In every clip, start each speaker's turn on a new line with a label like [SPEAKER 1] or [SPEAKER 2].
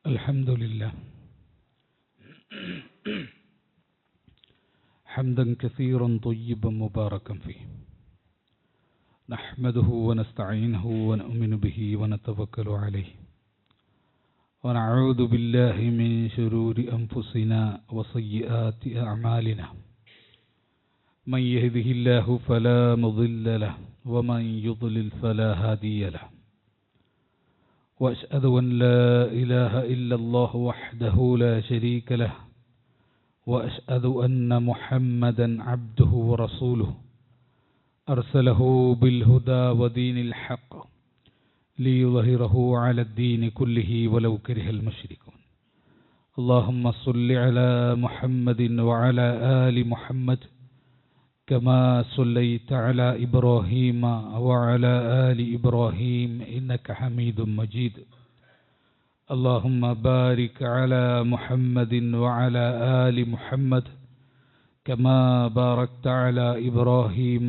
[SPEAKER 1] الحمد لله حمدا كثيرا طيبا مباركا فيه نحمده ونستعينه ونؤمن به ونتوكل عليه ونعوذ بالله من شرور أنفسنا وسيئات أعمالنا من يهده الله فلا مضل له ومن يضلل فلا هادي له وأشهد أن لا إله إلا الله وحده لا شريك له وأشهد أن محمدا عبده ورسوله أرسله بالهدى ودين الحق ليظهره على الدين كله ولو كره المشركون اللهم صل على محمد وعلى آل محمد كما صليت على إبراهيم وعلى آل إبراهيم إنك حميد مجيد اللهم بارك على محمد وعلى آل محمد كما باركت على إبراهيم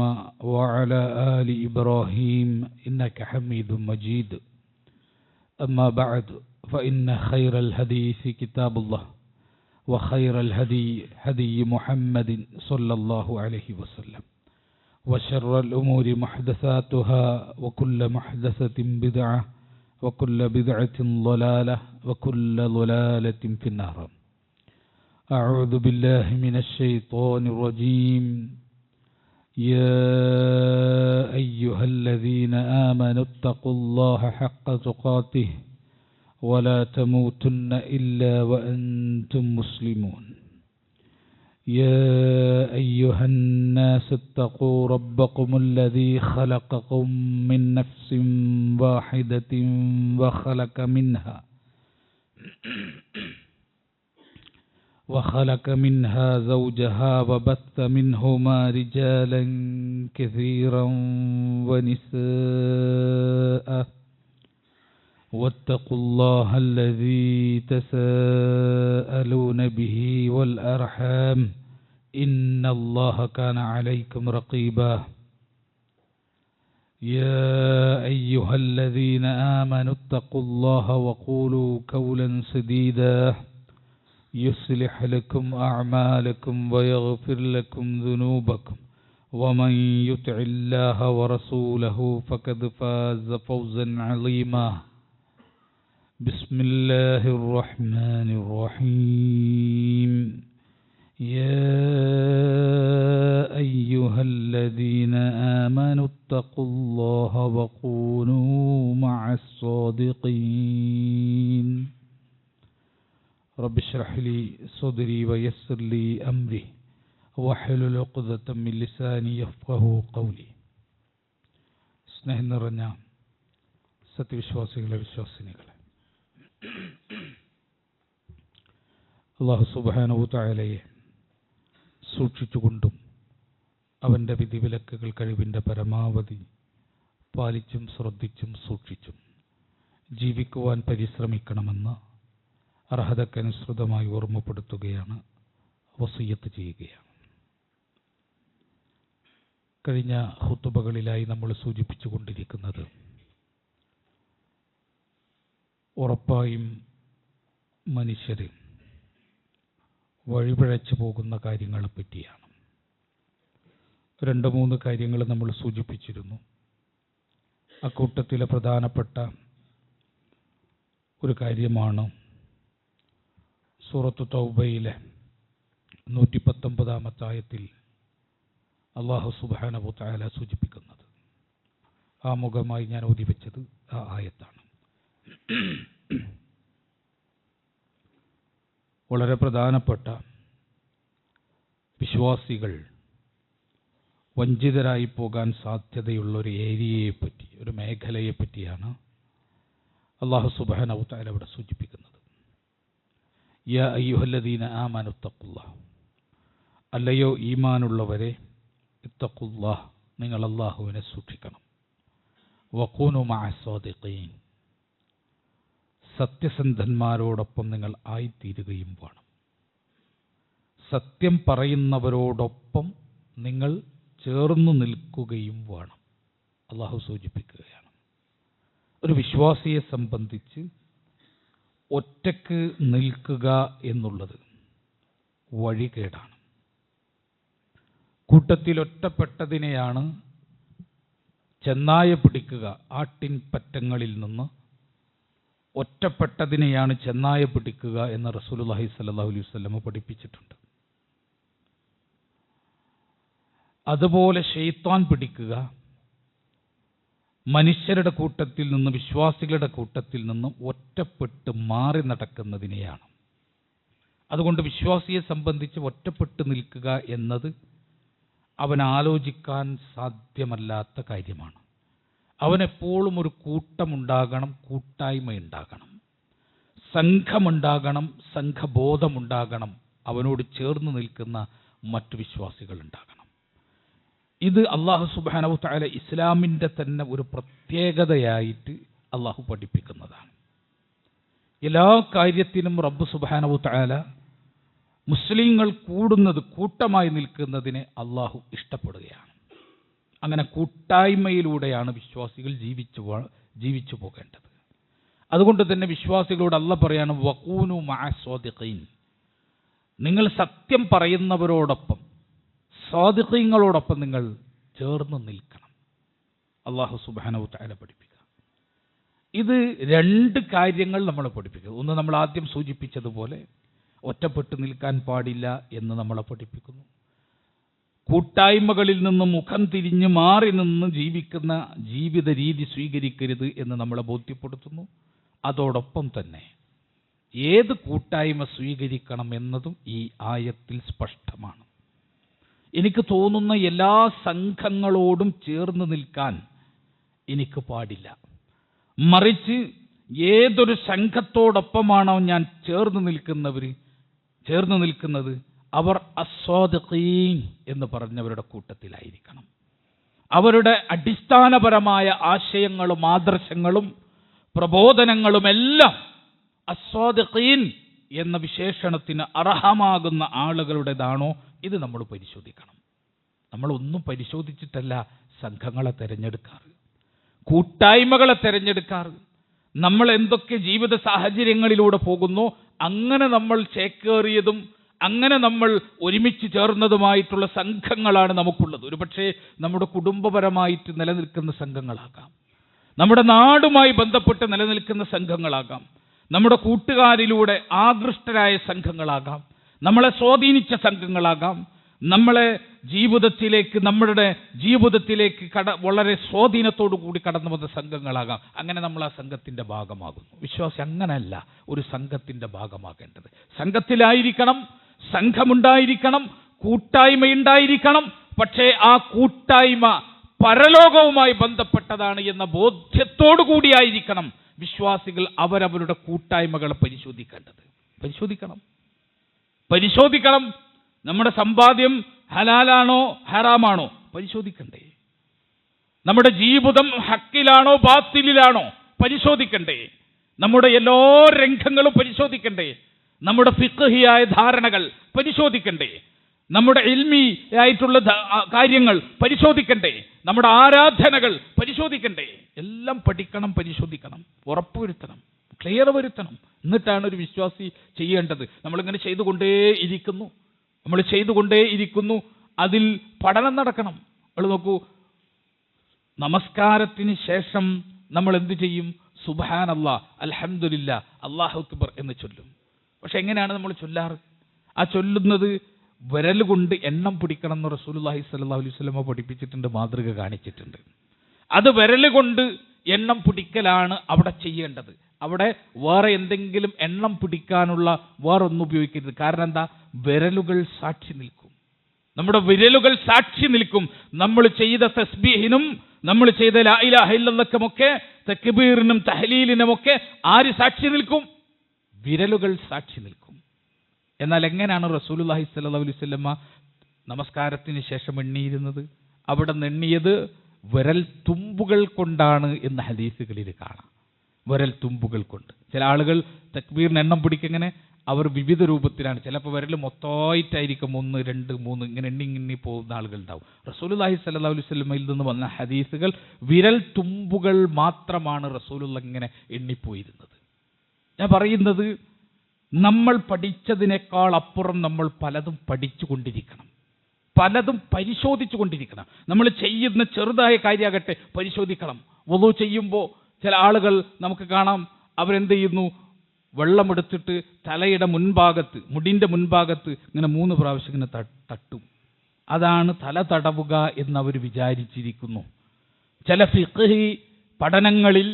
[SPEAKER 1] وعلى آل إبراهيم إنك حميد مجيد أما بعد فإن خير الحديث كتاب الله وخير الهدي هدي محمد صلى الله عليه وسلم وشر الأمور محدثاتها وكل محدثة بدعة وكل بدعة ضلالة وكل ضلالة في النار أعوذ بالله من الشيطان الرجيم يا أيها الذين آمنوا اتقوا الله حق تقاته ولا تموتن إلا وأنتم مسلمون يا أيها الناس اتقوا ربكم الذي خلقكم من نفس واحدة وخلق منها زوجها وبث منهما رجالا كثيرا ونساء واتقوا الله الذي تساءلون به والأرحام إن الله كان عليكم رقيبا يا أيها الذين آمنوا اتقوا الله وقولوا قولا سديدا يصلح لكم أعمالكم ويغفر لكم ذنوبكم ومن يطع الله ورسوله فقد فاز فوزا عظيما بسم الله الرحمن الرحيم يا أيها الذين آمنوا اتقوا الله وكونوا مع الصادقين رب اشرح لي صدري ويسر لي أمري واحلل عقدة من لساني يفقهوا قولي സ്നേഹം നിറഞ്ഞ സത്യവിശ്വാസികളെ വിശ്വാസിനികളെ അല്ലാഹു സുബ്ഹാനഹു തആലയെ സൂക്ഷിച്ചുകൊണ്ടും അവൻ്റെ വിധിവിലക്കുകൾ കഴിവിൻ്റെ പരമാവധി പാലിച്ചും ശ്രദ്ധിച്ചും സൂക്ഷിച്ചും ജീവിക്കുവാൻ പരിശ്രമിക്കണമെന്ന് അർഹതക്കനുസൃതമായി ഓർമ്മപ്പെടുത്തുകയാണ്, വസിയ്യത്ത് ചെയ്യുകയാണ്. കഴിഞ്ഞ ഖുതുബകളിലായി നമ്മൾ സൂചിപ്പിച്ചു കൊണ്ടിരിക്കുന്നത് ഉറപ്പായും മനുഷ്യർ വഴിപിഴച്ചു പോകുന്ന കാര്യങ്ങളെ പറ്റിയാണ്. 2-3 കാര്യങ്ങൾ നമ്മൾ സൂചിപ്പിച്ചിരുന്നു. അക്കൂട്ടത്തിലെ പ്രധാനപ്പെട്ട ഒരു കാര്യമാണ് സൂറത്തു തൗബയിലെ 119-ാമത്തെ ആയത്തിൽ അല്ലാഹു സുബ്ഹാനഹു തആല സൂചിപ്പിക്കുന്നത്. ആമുഖമായി ഞാൻ ഓതിവെച്ചത് ആ ആയത്താണ്. വളരെ പ്രധാനപ്പെട്ട വിശ്വാസികൾ വഞ്ചിതരായി പോകാൻ സാധ്യതയുള്ള ഒരു ഏരിയയെപ്പറ്റി, ഒരു മേഖലയെപ്പറ്റിയാണ് അല്ലാഹു സുബ്ഹാനഹു തആല ഇവിടെ സൂചിപ്പിക്കുന്നത്. യാ അയ്യുഹല്ലദീന ആമനു ഇത്തഖുല്ലാഹ്, അല്ലയോ ഈമാനുള്ളവരെ, ഇത്തഖുല്ലാഹ്, നിങ്ങൾ അല്ലാഹുവിനെ സൂക്ഷിക്കണം. വകൂനു മഅസ്സാദിഖീൻ, സത്യസന്ധന്മാരോടൊപ്പം നിങ്ങൾ ആയിത്തീരുകയും വേണം. സത്യം പറയുന്നവരോടൊപ്പം നിങ്ങൾ ചേർന്ന് നിൽക്കുകയും വേണം. അല്ലാഹു സൂചിപ്പിക്കുകയാണ്, ഒരു വിശ്വാസിയെ സംബന്ധിച്ച് ഒറ്റക്ക് നിൽക്കുക എന്നുള്ളത് വഴികേടാണ്. കൂട്ടത്തിൽ ഒറ്റപ്പെട്ടതിനെയാണ് ചെന്നായ പിടിക്കുക. ആട്ടിൻ പറ്റങ്ങളിൽ നിന്ന് ഒറ്റപ്പെട്ടതിനെയാണ് ചെന്നായ പിടിക്കുക എന്ന് റസൂലുള്ളാഹി സ്വല്ലല്ലാഹു അലൈഹി വസല്ലം പഠിപ്പിച്ചിട്ടുണ്ട്. അതുപോലെ ശൈത്താൻ പിടിക്കുക മനുഷ്യരുടെ കൂട്ടത്തിൽ നിന്ന്, വിശ്വാസികളുടെ കൂട്ടത്തിൽ നിന്ന് ഒറ്റപ്പെട്ട് മാറി നടക്കുന്നതിനെയാണ്. അതുകൊണ്ട് വിശ്വാസിയെ സംബന്ധിച്ച് ഒറ്റപ്പെട്ട് നിൽക്കുക എന്നത് അവൻ ആലോചിക്കാൻ സാധ്യമല്ലാത്ത കാര്യമാണ്. അവനെപ്പോഴും ഒരു കൂട്ടമുണ്ടാകണം, കൂട്ടായ്മയുണ്ടാകണം, സംഘമുണ്ടാകണം, സംഘബോധമുണ്ടാകണം, അവനോട് ചേർന്ന് നിൽക്കുന്ന മറ്റു വിശ്വാസികളുണ്ടാകണം. ഇത് അല്ലാഹു സുബ്ഹാനഹു വ തആല ഇസ്ലാമിൻ്റെ തന്നെ ഒരു പ്രത്യേകതയായിട്ട് അല്ലാഹു പഠിപ്പിക്കുന്നതാണ്. എല്ലാ കാര്യത്തിനും റബ്ബ് സുബ്ഹാനഹു വ തആല മുസ്ലിങ്ങൾ കൂടുന്നത്, കൂട്ടമായി നിൽക്കുന്നതിനെ അല്ലാഹു ഇഷ്ടപ്പെടുകയാണ്. അങ്ങനെ കൂട്ടായ്മയിലൂടെയാണ് വിശ്വാസികൾ ജീവിച്ചു പോകേണ്ടത്. അതുകൊണ്ട് തന്നെ വിശ്വാസികളോട് അല്ലാഹു പറയാണ്, വഖൂനു മഅസ്സാദിഖീൻ, നിങ്ങൾ സത്യം പറയുന്നവരോടൊപ്പം, സാദിഖീങ്ങളോടൊപ്പം നിങ്ങൾ ചേർന്ന് നിൽക്കണം. അല്ലാഹു സുബ്ഹാനഹു വ തആല പഠിപ്പിക്കുക. ഇത് രണ്ട് കാര്യങ്ങൾ നമ്മളെ പഠിപ്പിക്കുക. ഒന്ന്, നമ്മൾ ആദ്യം സൂചിപ്പിച്ചതുപോലെ ഒറ്റപ്പെട്ടു നിൽക്കാൻ പാടില്ല എന്ന് നമ്മളെ പഠിപ്പിക്കുന്നു. കൂട്ടായ്മകളിൽ നിന്ന് മുഖം തിരിഞ്ഞ് മാറി നിന്ന് ജീവിക്കുന്ന ജീവിത രീതി സ്വീകരിക്കരുത് എന്ന് നമ്മളെ ബോധ്യപ്പെടുത്തുന്നു. അതോടൊപ്പം തന്നെ ഏത് കൂട്ടായ്മ സ്വീകരിക്കണം എന്നതും ഈ ആയത്തിൽ സ്പഷ്ടമാണ്. എനിക്ക് തോന്നുന്ന എല്ലാ സംഘങ്ങളോടും ചേർന്ന് നിൽക്കാൻ എനിക്ക് പാടില്ല. മറിച്ച് ഏതൊരു സംഘത്തോടൊപ്പമാണോ ഞാൻ ചേർന്ന് നിൽക്കുന്നത് അവർ അസ്സാദിഖീൻ എന്ന് പറഞ്ഞവരുടെ കൂട്ടത്തിലായിരിക്കണം. അവരുടെ അടിസ്ഥാനപരമായ ആശയങ്ങളും ആദർശങ്ങളും പ്രബോധനങ്ങളുമെല്ലാം അസ്സാദിഖീൻ എന്ന വിശേഷണത്തിന് അർഹമാകുന്ന ആളുകളുടേതാണോ, ഇത് നമ്മൾ പരിശോധിക്കണം. നമ്മളൊന്നും പരിശോധിച്ചിട്ടല്ല സംഘങ്ങളെ തിരഞ്ഞെടുക്കാറ്, കൂട്ടായ്മകളെ തിരഞ്ഞെടുക്കാറ്. നമ്മൾ എന്തൊക്കെ ജീവിത സാഹചര്യങ്ങളിലൂടെ പോകുന്നു, അങ്ങനെ നമ്മൾ ചേക്കേറിയതും അങ്ങനെ നമ്മൾ ഒരുമിച്ച് ചേർന്നതുമായിട്ടുള്ള സംഘങ്ങളാണ് നമുക്കുള്ളത്. ഒരുപക്ഷെ നമ്മുടെ കുടുംബപരമായിട്ട് നിലനിൽക്കുന്ന സംഘങ്ങളാകാം, നമ്മുടെ നാടുമായി ബന്ധപ്പെട്ട് നിലനിൽക്കുന്ന സംഘങ്ങളാകാം, നമ്മുടെ കൂട്ടുകാരിലൂടെ ആകൃഷ്ടരായ സംഘങ്ങളാകാം, നമ്മളെ സ്വാധീനിച്ച സംഘങ്ങളാകാം, നമ്മളെ നമ്മുടെ ജീവിതത്തിലേക്ക് വളരെ സ്വാധീനത്തോടു കൂടി കടന്നു വന്ന സംഘങ്ങളാകാം. അങ്ങനെ നമ്മൾ ആ സംഘത്തിൻ്റെ ഭാഗമാകുന്നു. വിശ്വാസി അങ്ങനെയല്ല ഒരു സംഘത്തിൻ്റെ ഭാഗമാകേണ്ടത്. സംഘത്തിലായിരിക്കണം, സംഘമുണ്ടായിരിക്കണം, കൂട്ടായ്മയുണ്ടായിരിക്കണം. പക്ഷേ ആ കൂട്ടായ്മ പരലോകവുമായി ബന്ധപ്പെട്ടതാണ് എന്ന ബോധ്യത്തോടു കൂടിയായിരിക്കണം വിശ്വാസികൾ അവരവരുടെ കൂട്ടായ്മകളെ പരിശോധിക്കണം. നമ്മുടെ സമ്പാദ്യം ഹലാലാണോ ഹറാമാണോ പരിശോധിക്കണ്ടേ? നമ്മുടെ ജീവിതം ഹക്കിലാണോ ബാത്തിലാണോ പരിശോധിക്കണ്ടേ? നമ്മുടെ എല്ലാ രംഗങ്ങളും പരിശോധിക്കണ്ടേ? നമ്മുടെ ഫിഖ്ഹിയായ ധാരണകൾ പരിശോധിക്കണ്ടേ? നമ്മുടെ ഇൽമി ആയിട്ടുള്ള കാര്യങ്ങൾ പരിശോധിക്കണ്ടേ? നമ്മുടെ ആരാധനകൾ പരിശോധിക്കണ്ടേ? എല്ലാം പഠിക്കണം, പരിശോധിക്കണം, ഉറപ്പുവരുത്തണം, ക്ലിയർ വരുത്തണം. എന്നിട്ടാണ് ഒരു വിശ്വാസി ചെയ്യേണ്ടത്. നമ്മളിങ്ങനെ ചെയ്തുകൊണ്ടേയിരിക്കുന്നു. അതിൽ പഠനം നടക്കണം. നമ്മൾ നോക്കൂ, നമസ്കാരത്തിന് ശേഷം നമ്മൾ എന്ത് ചെയ്യും? സുബ്ഹാനല്ലാഹ്, അൽഹംദുലില്ലാഹ്, അല്ലാഹു അക്ബർ എന്ന് ചൊല്ലും. പക്ഷെ എങ്ങനെയാണ് നമ്മൾ ചൊല്ലാറ്? ആ ചൊല്ലുന്നത് വിരൽ കൊണ്ട് എണ്ണം പിടിക്കണം എന്ന് റസൂലുള്ളാഹി സ്വല്ലല്ലാഹു അലൈഹി വസല്ലം പഠിപ്പിച്ചിട്ടുണ്ട്, മാതൃക കാണിച്ചിട്ടുണ്ട്. അത് വിരൽ കൊണ്ട് എണ്ണം പിടിക്കലാണ് അവിടെ ചെയ്യേണ്ടത്. അവിടെ വേറെ എന്തെങ്കിലും എണ്ണം പിടിക്കാനുള്ള വേറൊന്നും ഉപയോഗിക്കരുത്. കാരണം എന്താ? വിരലുകൾ സാക്ഷി നിൽക്കും. നമ്മുടെ വിരലുകൾ സാക്ഷി നിൽക്കും. നമ്മൾ ചെയ്ത തസ്ബീഹിനും നമ്മൾ ചെയ്ത ലാ ഇലാഹ ഇല്ലല്ലാഹുമൊക്കെ, തക്ബീറിനും തഹ്ലീലിനുമൊക്കെ ആര് സാക്ഷി നിൽക്കും? വിരലുകൾ സാക്ഷി നിൽക്കും. എന്നാൽ എങ്ങനെയാണ് റസൂലുള്ളാഹി സ്വല്ലല്ലാഹു അലൈഹി വസല്ലം നമസ്കാരത്തിന് ശേഷം എണ്ണിയിരുന്നത്? അവിടെ എണ്ണിയത് വിരൽ തുമ്പുകൾ കൊണ്ടാണ് എന്ന് ഹദീസുകളിൽ കാണാം. വിരൽ തുമ്പുകൾ കൊണ്ട്. ചില ആളുകൾ തക്ബീറിന് എണ്ണം പിടിക്കെങ്ങനെ അവർ വിവിധ രൂപത്തിലാണ്. ചിലപ്പോൾ വിരൽ മൊത്തമായിട്ടായിരിക്കും 1, 2, 3 ഇങ്ങനെ എണ്ണി പോകുന്ന ആളുകൾ ഉണ്ടാവും. റസൂലുള്ളാഹി സ്വല്ലല്ലാഹു അലൈഹി വസല്ലമയിൽ നിന്ന് വന്ന ഹദീസുകൾ വിരൽ തുമ്പുകൾ മാത്രമാണ് റസൂലുള്ള ഇങ്ങനെ എണ്ണിപ്പോയിരുന്നത്. ഞാൻ പറയുന്നത്, നമ്മൾ പഠിച്ചതിനേക്കാൾ അപ്പുറം നമ്മൾ പലതും പഠിച്ചുകൊണ്ടിരിക്കണം, പലതും പരിശോധിച്ചു കൊണ്ടിരിക്കണം. നമ്മൾ ചെയ്യുന്ന ചെറുതായ കാര്യമാകട്ടെ പരിശോധിക്കണം. വുളു ചെയ്യുമ്പോൾ ചില ആളുകൾ നമുക്ക് കാണാം, അവരെന്ത് ചെയ്യുന്നു, വെള്ളമെടുത്തിട്ട് തലയുടെ മുൻഭാഗത്ത്, മുടിൻ്റെ മുൻഭാഗത്ത് ഇങ്ങനെ 3 പ്രാവശ്യം ഇങ്ങനെ തട്ടും. അതാണ് തല തടവുക എന്നവർ വിചാരിച്ചിരിക്കുന്നു. ചില ഫിഖ്ഹി പഠനങ്ങളിൽ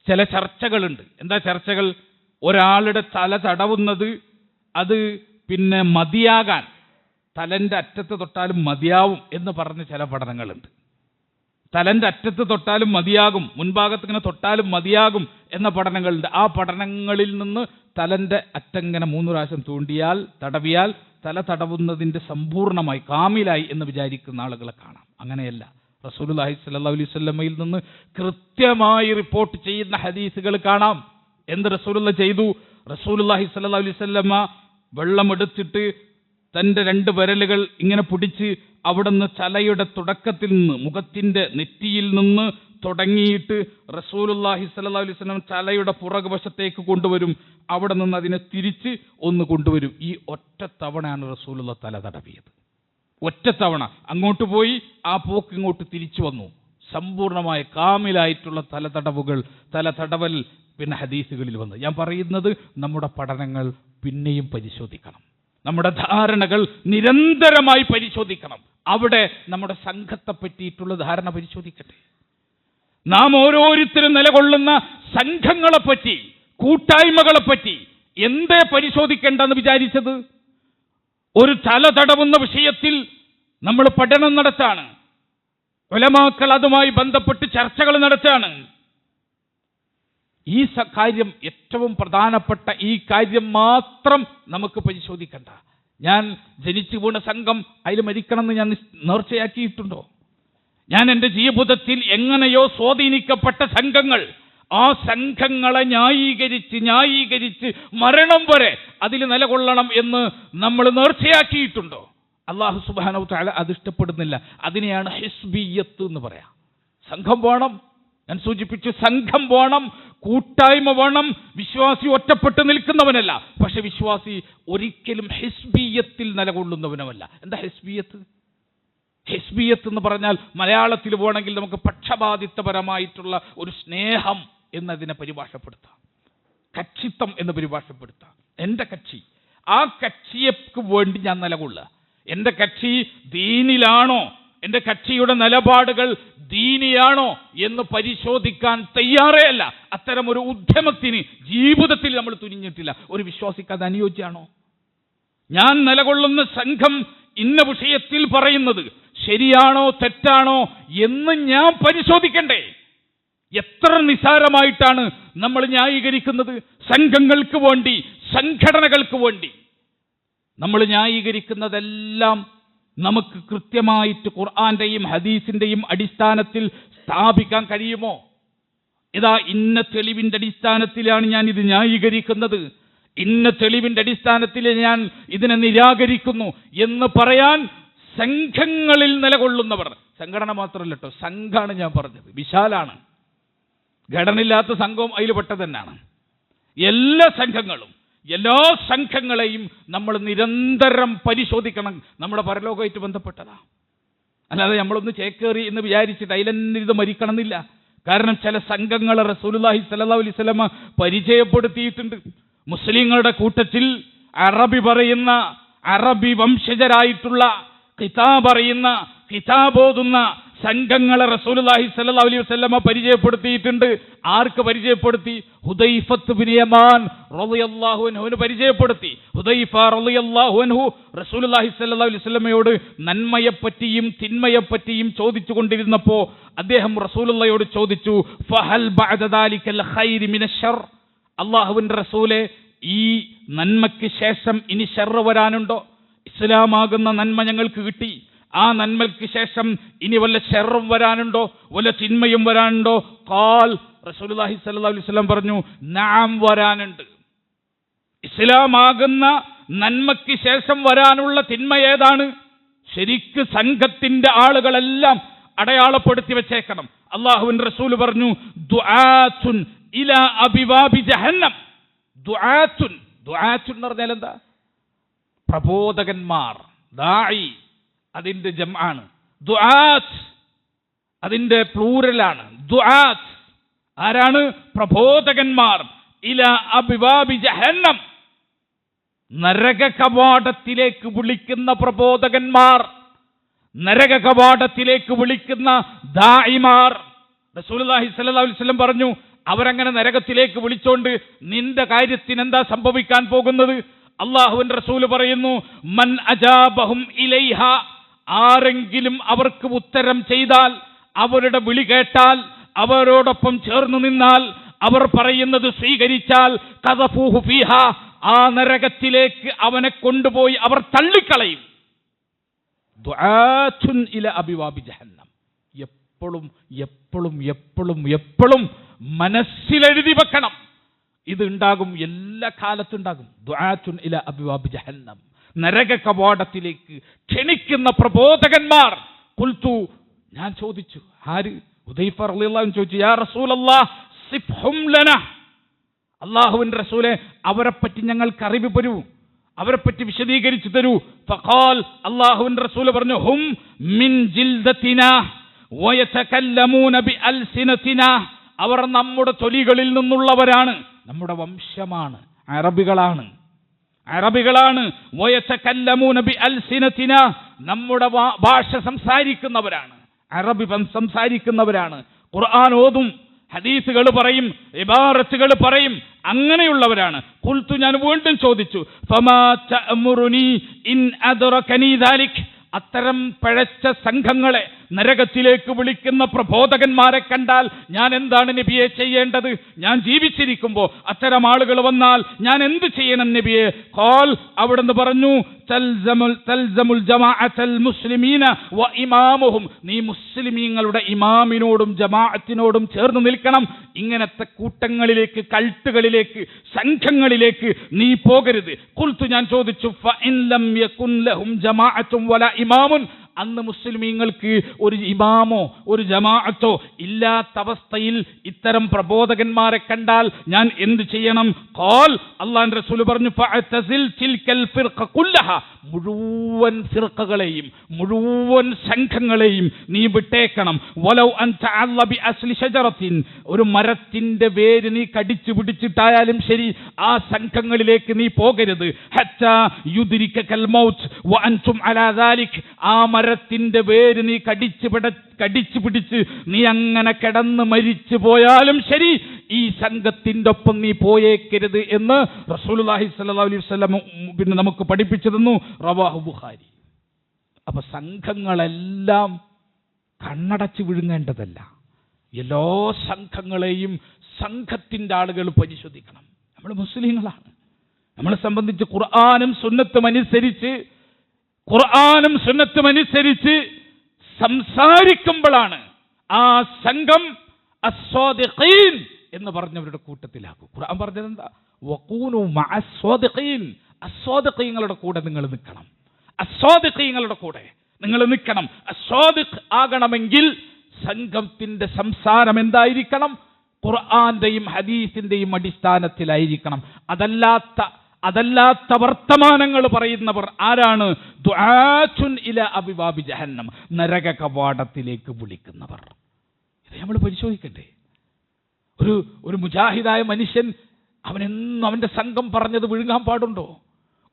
[SPEAKER 1] ചില ചർച്ചകളുണ്ട്. എന്താ ചർച്ചകൾ? ഒരാളുടെ തല തടവുന്നത് അത് പിന്നെ മതിയാകാൻ, തലൻ്റെ അറ്റത്ത് തൊട്ടാലും മതിയാവും എന്ന് പറഞ്ഞ് ചില പഠനങ്ങളുണ്ട്. തലൻ്റെ അറ്റത്ത് തൊട്ടാലും മതിയാകും, മുൻഭാഗത്ത് ഇങ്ങനെ തൊട്ടാലും മതിയാകും എന്ന പഠനങ്ങളുണ്ട്. ആ പഠനങ്ങളിൽ നിന്ന് തലൻ്റെ അറ്റങ്ങനെ 3 പ്രാവശ്യം തൂണ്ടിയാൽ, തടവിയാൽ തല തടവുന്നതിൻ്റെ സമ്പൂർണ്ണമായി കാമിലായി എന്ന് വിചാരിക്കുന്ന ആളുകളെ കാണാം. അങ്ങനെയല്ല. റസൂലുള്ളാഹി സ്വല്ലല്ലാഹു അലൈഹി വസല്ലമയിൽ നിന്ന് കൃത്യമായി റിപ്പോർട്ട് ചെയ്യുന്ന ഹദീസുകൾ കാണാം. എന്ത് റസൂലുള്ള ചെയ്തു? റസൂലുള്ളാഹി സ്വല്ലല്ലാഹു അലൈഹി വസല്ലമ വെള്ളമെടുത്തിട്ട് തൻ്റെ 2 വിരലുകൾ ഇങ്ങനെ പിടിച്ച് അവിടുന്ന് തലയുടെ തുടക്കത്തിൽ നിന്ന്, മുഖത്തിൻ്റെ നെറ്റിയിൽ നിന്ന് തുടങ്ങിയിട്ട് റസൂലുള്ളാഹി സ്വല്ലല്ലാഹു അലൈഹി വസല്ലം തലയുടെ പുറകുവശത്തേക്ക് കൊണ്ടുവരും. അവിടെ നിന്ന് അതിനെ തിരിച്ച് ഒന്ന് കൊണ്ടുവരും. ഈ ഒറ്റ തവണയാണ് റസൂലുള്ള തല തടവിയത്. ഒറ്റ തവണ അങ്ങോട്ട് പോയി, ആ പോക്ക് ഇങ്ങോട്ട് തിരിച്ചു വന്നു. സമ്പൂർണമായ കാമിലായിട്ടുള്ള തല തടവൽ പിന്നെ ഹദീസുകളിൽ വന്നു. ഞാൻ പറയുന്നത്, നമ്മുടെ പഠനങ്ങൾ പിന്നെയും പരിശോധിക്കണം, നമ്മുടെ ധാരണകൾ നിരന്തരമായി പരിശോധിക്കണം. അവിടെ നമ്മുടെ സംഘത്തെ പറ്റിയിട്ടുള്ള ധാരണ പരിശോധിക്കട്ടെ. നാം ഓരോരുത്തരും നിലകൊള്ളുന്ന സംഘങ്ങളെപ്പറ്റി, കൂട്ടായ്മകളെപ്പറ്റി എന്തേ പരിശോധിക്കേണ്ടെന്ന് വിചാരിച്ചത്? ഒരു തല തടവുന്ന വിഷയത്തിൽ നമ്മൾ പഠനം നടത്താണ്, ഉലമാക്കൾ അതുമായി ബന്ധപ്പെട്ട് ചർച്ചകൾ നടത്താണ്. ഈ കാര്യം, ഏറ്റവും പ്രധാനപ്പെട്ട ഈ കാര്യം മാത്രം നമുക്ക് പരിശോധിക്കണ്ട. ഞാൻ ജനിച്ചു വീണ സംഘം, അതിൽ മരിക്കണമെന്ന് ഞാൻ നേർച്ചയാക്കിയിട്ടുണ്ടോ? ഞാൻ എൻ്റെ ജീവിതത്തിൽ എങ്ങനെയോ സ്വാധീനിക്കപ്പെട്ട സംഘങ്ങൾ, ആ സംഘങ്ങളെ ന്യായീകരിച്ച് മരണം വരെ അതിൽ നിലകൊള്ളണം എന്ന് നമ്മൾ നേർച്ചയാക്കിയിട്ടുണ്ടോ? അല്ലാഹു സുബ്ഹാനഹു വ തആല അത് ഇഷ്ടപ്പെടുന്നില്ല. അതിനെയാണ് ഹിസ്ബിയ്യത്ത് എന്ന് പറയാം. സംഘം വേണം, ഞാൻ സൂചിപ്പിച്ചു, സംഘം വേണം, കൂട്ടായ്മ വേണം. വിശ്വാസി ഒറ്റപ്പെട്ട് നിൽക്കുന്നവനല്ല, പക്ഷെ വിശ്വാസി ഒരിക്കലും ഹിസ്ബിയ്യത്തിൽ നിലകൊള്ളുന്നവനുമല്ല. എന്താ ഹിസ്ബിയ്യത്ത്? ഹിസ്ബിയ്യത്ത് എന്ന് പറഞ്ഞാൽ മലയാളത്തിൽ വേണമെങ്കിൽ നമുക്ക് പക്ഷപാതിത്വപരമായിട്ടുള്ള ഒരു സ്നേഹം എന്നതിനെ പരിഭാഷപ്പെടുത്താം, കക്ഷിത്വം എന്ന് പരിഭാഷപ്പെടുത്താം. എൻ്റെ കക്ഷി, ആ കക്ഷിക്ക് വേണ്ടി ഞാൻ നിലകൊള്ളുക. എൻ്റെ കക്ഷി ദീനിലാണോ, എൻ്റെ കക്ഷിയുടെ നിലപാടുകൾ ദീനിയാണോ എന്ന് പരിശോധിക്കാൻ തയ്യാറേ അല്ല. അത്തരം ഒരു ഉദ്യമത്തിന് ജീവിതത്തിൽ നമ്മൾ തുനിഞ്ഞിട്ടില്ല. ഒരു വിശ്വാസിക്ക് അത് അനുയോജ്യമാണോ? ഞാൻ നിലകൊള്ളുന്ന സംഘം ഇന്ന വിഷയത്തിൽ പറയുന്നത് ശരിയാണോ തെറ്റാണോ എന്ന് ഞാൻ പരിശോധിക്കണ്ടേ? എത്ര നിസാരമായിട്ടാണ് നമ്മൾ ന്യായീകരിക്കുന്നത്? സംഘങ്ങൾക്ക് വേണ്ടി, സംഘടനകൾക്ക് വേണ്ടി നമ്മൾ ന്യായീകരിക്കുന്നതെല്ലാം നമുക്ക് കൃത്യമായിട്ട് ഖുർആന്റെയും ഹദീസിന്റെയും അടിസ്ഥാനത്തിൽ സ്ഥാപിക്കാൻ കഴിയുമോ? ഇതാ ഇന്ന തെളിവിന്റെ അടിസ്ഥാനത്തിലാണ് ഞാൻ ഇത് ന്യായീകരിക്കുന്നത്, ഇന്ന തെളിവിന്റെ അടിസ്ഥാനത്തിൽ ഞാൻ ഇതിനെ നിരാകരിക്കുന്നു എന്ന് പറയാൻ സംഘങ്ങളിൽ നിലകൊള്ളുന്നവർ, സംഘടന മാത്രമല്ല കേട്ടോ, സംഘാണ് ഞാൻ പറഞ്ഞത്, വിശാലാണ്. ഘടനയില്ലാത്ത സംഘവും അതിൽ പെട്ടത് തന്നെയാണ്. എല്ലാ സംഘങ്ങളും, എല്ലാ സംഘങ്ങളെയും നമ്മൾ നിരന്തരം പരിശോധിക്കണം. നമ്മുടെ പരലോകമായിട്ട് ബന്ധപ്പെട്ടതാ. അല്ലാതെ നമ്മളൊന്ന് ചേക്കേറി എന്ന് വിചാരിച്ചിട്ട് അതിലെന്നിത് മരിക്കണം എന്നില്ല. കാരണം ചില സംഘങ്ങളെ റസൂലുള്ളാഹി സ്വല്ലല്ലാഹു അലൈഹി വസല്ലമ പരിചയപ്പെടുത്തിയിട്ടുണ്ട്. മുസ്ലിങ്ങളുടെ കൂട്ടത്തിൽ അറബി പറയുന്ന, അറബി വംശജരായിട്ടുള്ള, കിതാബ് അറിയുന്ന, കിതാബ് ഓതുന്ന സംഘങ്ങളെ റസൂലുള്ളാഹി സ്വല്ലല്ലാഹു അലൈഹി വസല്ലമ പരിചയപ്പെടുത്തിയിട്ടുണ്ട്. ആർക്ക് പരിചയപ്പെടുത്തി? ഹുദൈഫത്ത് ബിൻ യമാൻ റളിയല്ലാഹു അൻഹുവിനെ പരിചയപ്പെടുത്തി. ഹുദൈഫ റളിയല്ലാഹു അൻഹു റസൂലുള്ളാഹി സ്വല്ലല്ലാഹു അലൈഹി വസല്ലമയോട് നന്മയെപ്പറ്റിയും തിന്മയെപ്പറ്റിയും ചോദിച്ചു കൊണ്ടിരുന്നപ്പോൾ അദ്ദേഹം റസൂലുള്ളാഹിയോട് ചോദിച്ചു, ഫഹൽ ബഅദ ദാലികൽ ഖൈരി മിനശ്ശർ, അല്ലാഹുവിന്റെ റസൂലേ, ഈ നന്മയ്ക്ക് ശേഷം ഇനി ശർറ് വരാനുണ്ടോ? ഇസ്ലാമാകുന്ന നന്മ ഞങ്ങൾക്ക് കിട്ടി, ആ നന്മയ്ക്ക് ശേഷം ഇനി വല്ല ശർറും വരാനുണ്ടോ, വല്ല തിന്മയും വരാനുണ്ടോ? ഖാൽ, റസൂലുള്ളാഹി സ്വല്ലല്ലാഹു അലൈഹി വസല്ലം പറഞ്ഞു, നഅം, വരാനുണ്ട്. ഇസ്ലാമാകുന്ന നന്മയ്ക്ക് ശേഷം വരാനുള്ള തിന്മ ഏതാണ്? ശരിക്ക് സംഘത്തിന്റെ ആളുകളെല്ലാം അടയാളപ്പെടുത്തി വെച്ചേക്കണം. അല്ലാഹുവിന്റെ റസൂൽ പറഞ്ഞു, ദുആത്തുൻ ഇലാ അബിവാബി ജഹന്നം. ദുആത്തുൻ, ദുആത്തുൻ എന്ന് പറഞ്ഞാൽ എന്താ? പ്രബോധകന്മാർ. ദാഇ അതിന്റെ ജംആണ്, ദുആത്ത് അതിന്റെ പ്ലൂറലാണ്. ദുആത്ത് ആരാണ്? പ്രബോധകന്മാർ. ഇലാ അബിവാബി ജഹന്നം, നരക കവാടത്തിലേക്ക് വിളിക്കുന്ന പ്രബോധകന്മാർ, നരക കവാടത്തിലേക്ക് വിളിക്കുന്ന ദാഇമാർ. റസൂലുള്ളാഹി സ്വല്ലല്ലാഹു അലൈഹി വസല്ലം പറഞ്ഞു, അവരങ്ങനെ നരകത്തിലേക്ക് വിളിച്ചോണ്ട് നിന്റെ കാര്യത്തിന് എന്താ സംഭവിക്കാൻ പോകുന്നത്? അല്ലാഹുവിന്റെ റസൂൽ പറയുന്നു, മൻ അജാബഹും ഇലൈഹ, ആരെങ്കിലും അവർക്ക് ഉത്തരം ചെയ്താൽ, അവരുടെ വിളി കേട്ടാൽ, അവരോടൊപ്പം ചേർന്ന് നിന്നാൽ, അവർ പറയുന്നത് സ്വീകരിച്ചാൽ, ഖദഫൂഹു ഫീഹാ, ആ നരകത്തിലേക്ക് അവനെ കൊണ്ടുപോയി അവർ തള്ളിക്കളയും. ദുആത്തുൻ ഇല അബിവാബി ജഹന്നം. എപ്പോഴും എപ്പോഴും എപ്പോഴും എപ്പോഴും മനസ്സിലെഴുതി വെക്കണം. ഇത് ഉണ്ടാകും, എല്ലാ കാലത്തും ഉണ്ടാകും. ദുആത്തുൻ ഇല അബിവാബി ജഹന്നം, നരക കവാടത്തിലേക്ക് ക്ഷണിക്കുന്ന പ്രബോധകന്മാർ. ഖുൽതു, ഞാൻ ചോദിച്ചു, ആര്? ഹുദൈഫ റളിയല്ലാഹു അൻഹു ചോദിച്ചു, യാ റസൂലല്ലാഹ് സിഫ്ഹും ലനാ, അല്ലാഹുവിന്റെ റസൂലേ, അവരെപ്പറ്റി ഞങ്ങൾക്ക് അറിവ് തരൂ, അവരെപ്പറ്റി വിശദീകരിച്ചു തരൂ. ഫഖാൽ, അല്ലാഹുവിന്റെ റസൂൽ പറഞ്ഞു, ഹും മിൻ ജിൽദതിനാ വയതകല്ലമൂന ബിഅൽസിനതിനാ, അവർ നമ്മുടെ തൊലികളിൽ നിന്നുള്ളവരാണ്, നമ്മുടെ വംശമാണ്, അറബികളാണ്, അറബികളാണ്. വയതകല്ലമൂന ബിഅൽസിനതിനാ, നമ്മുടെ ഭാഷ സംസാരിക്കുന്നവരാണ്, അറബി സംസാരിക്കുന്നവരാണ്. ഖുർആൻ ഓതും, ഹദീസുകൾ പറയും, ഇബാറത്തുകൾ പറയും, അങ്ങനെയുള്ളവരാണ്. ഖുൽതു, ഞാൻ വീണ്ടും ചോദിച്ചു, ഫമാ തഅമുറുനി ഇൻ അദ്റകനി ദാലിക്, അത്തരം പഴച്ച സംഘങ്ങളെ, നരകത്തിലേക്ക് വിളിക്കുന്ന പ്രബോധകന്മാരെ കണ്ടാൽ ഞാൻ എന്താണ് നബിയെ ചെയ്യേണ്ടത്? ഞാൻ ജീവിച്ചിരിക്കുമ്പോൾ അത്തരം ആളുകൾ വന്നാൽ ഞാൻ എന്ത് ചെയ്യണം നബിയെ? ഖാൽ, അവിടുന്ന് പറഞ്ഞു, തൽസമുൽ ജമാഅത്തൽ മുസ്ലിമീന വ ഇമാമുഹും, നീ മുസ്ലിമീങ്ങളുടെ ഇമാമിനോടും ജമാഅത്തിനോടും ചേർന്ന് നിൽക്കണം. ഇങ്ങനത്തെ കൂട്ടങ്ങളിലേക്ക്, കൾട്ടുകളിലേക്ക്, സംഘങ്ങളിലേക്ക് നീ പോകരുത്. ഖുൽതു, ഞാൻ ചോദിച്ചു, ഫഇൻ ലം യകുൻ ലഹും ജമാഅത്തും വലാ ഇമാമുൻ, അന്ന് മുസ്ലിമീങ്ങൾക്ക് ഒരു ഇമാമോ ഒരു ജമാഅത്തോ ഇല്ലാത്ത അവസ്ഥയിൽ ഇത്തരം പ്രബോധകന്മാരെ കണ്ടാൽ ഞാൻ എന്ത് ചെയ്യണം? ഖാൽ, അല്ലാഹുവിന്റെ റസൂൽ പറഞ്ഞു, ഫഅതസിൽ തിൽകൽ ഫിർഖ കുല്ലഹ, മുഴുവൻ ഫിർഖകളെയും മുഴുവൻ സംഘങ്ങളെയും നീ വിട്ടേക്കണം. വലൗ അൻ തഅല്ല ബി അസ്ലി ഷജറത്തിൻ, ഒരു മരത്തിന്റെ വേര് നീ കടിച്ചു പിടിച്ചിട്ടായാലും ശരി, ആ സംഘങ്ങളിലേക്ക് നീ പോകരുത്. ഹത്താ യുദ്രികൽ മൗത്ത് വ അൻതും അലാ ദാലിക്, ആ മരത്തിന്റെ വേര് നീ കടിച്ചു പിടിച്ച് നീ അങ്ങനെ കിടന്ന് മരിച്ചു പോയാലും ശരി, ഈ സംഘത്തിന്റെ ഒപ്പം നീ പോയേക്കരുത് എന്ന് റസൂലുള്ളാഹി സ്വല്ലല്ലാഹു അലൈഹി വസല്ലം പിന്നെ നമുക്ക് പഠിപ്പിച്ചു തന്നു. റവാഹു ബുഖാരി. അപ്പൊ സംഘങ്ങളെല്ലാം കണ്ണടച്ച് വിഴുങ്ങേണ്ടതല്ല. എല്ലാ സംഘങ്ങളെയും സംഘത്തിന്റെ ആളുകൾ പരിശോധിക്കണം. നമ്മൾ മുസ്ലിങ്ങളാണ്. നമ്മളെ സംബന്ധിച്ച് ഖുർആനും സുന്നത്തും അനുസരിച്ച് സംസാരിക്കുമ്പോഴാണ് ആ സംഘം അസ്വാദിഖീൻ എന്ന് പറഞ്ഞവരുടെ കൂട്ടത്തിലാകും. ഖുർആൻ പറഞ്ഞത് എന്താ? വഖൂനു മഅസ്വാദിഖീൻ, അസ്വാദിഖീങ്ങളുടെ കൂടെ നിങ്ങൾ നിൽക്കണം. അസ്വാദിഖീങ്ങളുടെ കൂടെ നിങ്ങൾ നിൽക്കണം. അസ്വാദിഖ് ആകണമെങ്കിൽ സംഘത്തിന്റെ സംസാരം എന്തായിരിക്കണം? ഖുർആന്റെയും ഹദീസിന്റെയും അടിസ്ഥാനത്തിലായിരിക്കണം. അതല്ലാത്ത വർത്തമാനങ്ങൾ പറയുന്നവർ ആരാണ്? ദുആത്തുൻ ഇലാ അബിവാബി ജഹന്നം, നരക കവാടത്തിലേക്ക് വിളിക്കുന്നവർ. ഇത് നമ്മൾ പരിശോധിക്കണ്ടേ? ഒരു മുജാഹിദായ മനുഷ്യൻ അവനെന്നും അവന്റെ സംഘം പറഞ്ഞത് വിഴുങ്ങാൻ പാടുണ്ടോ?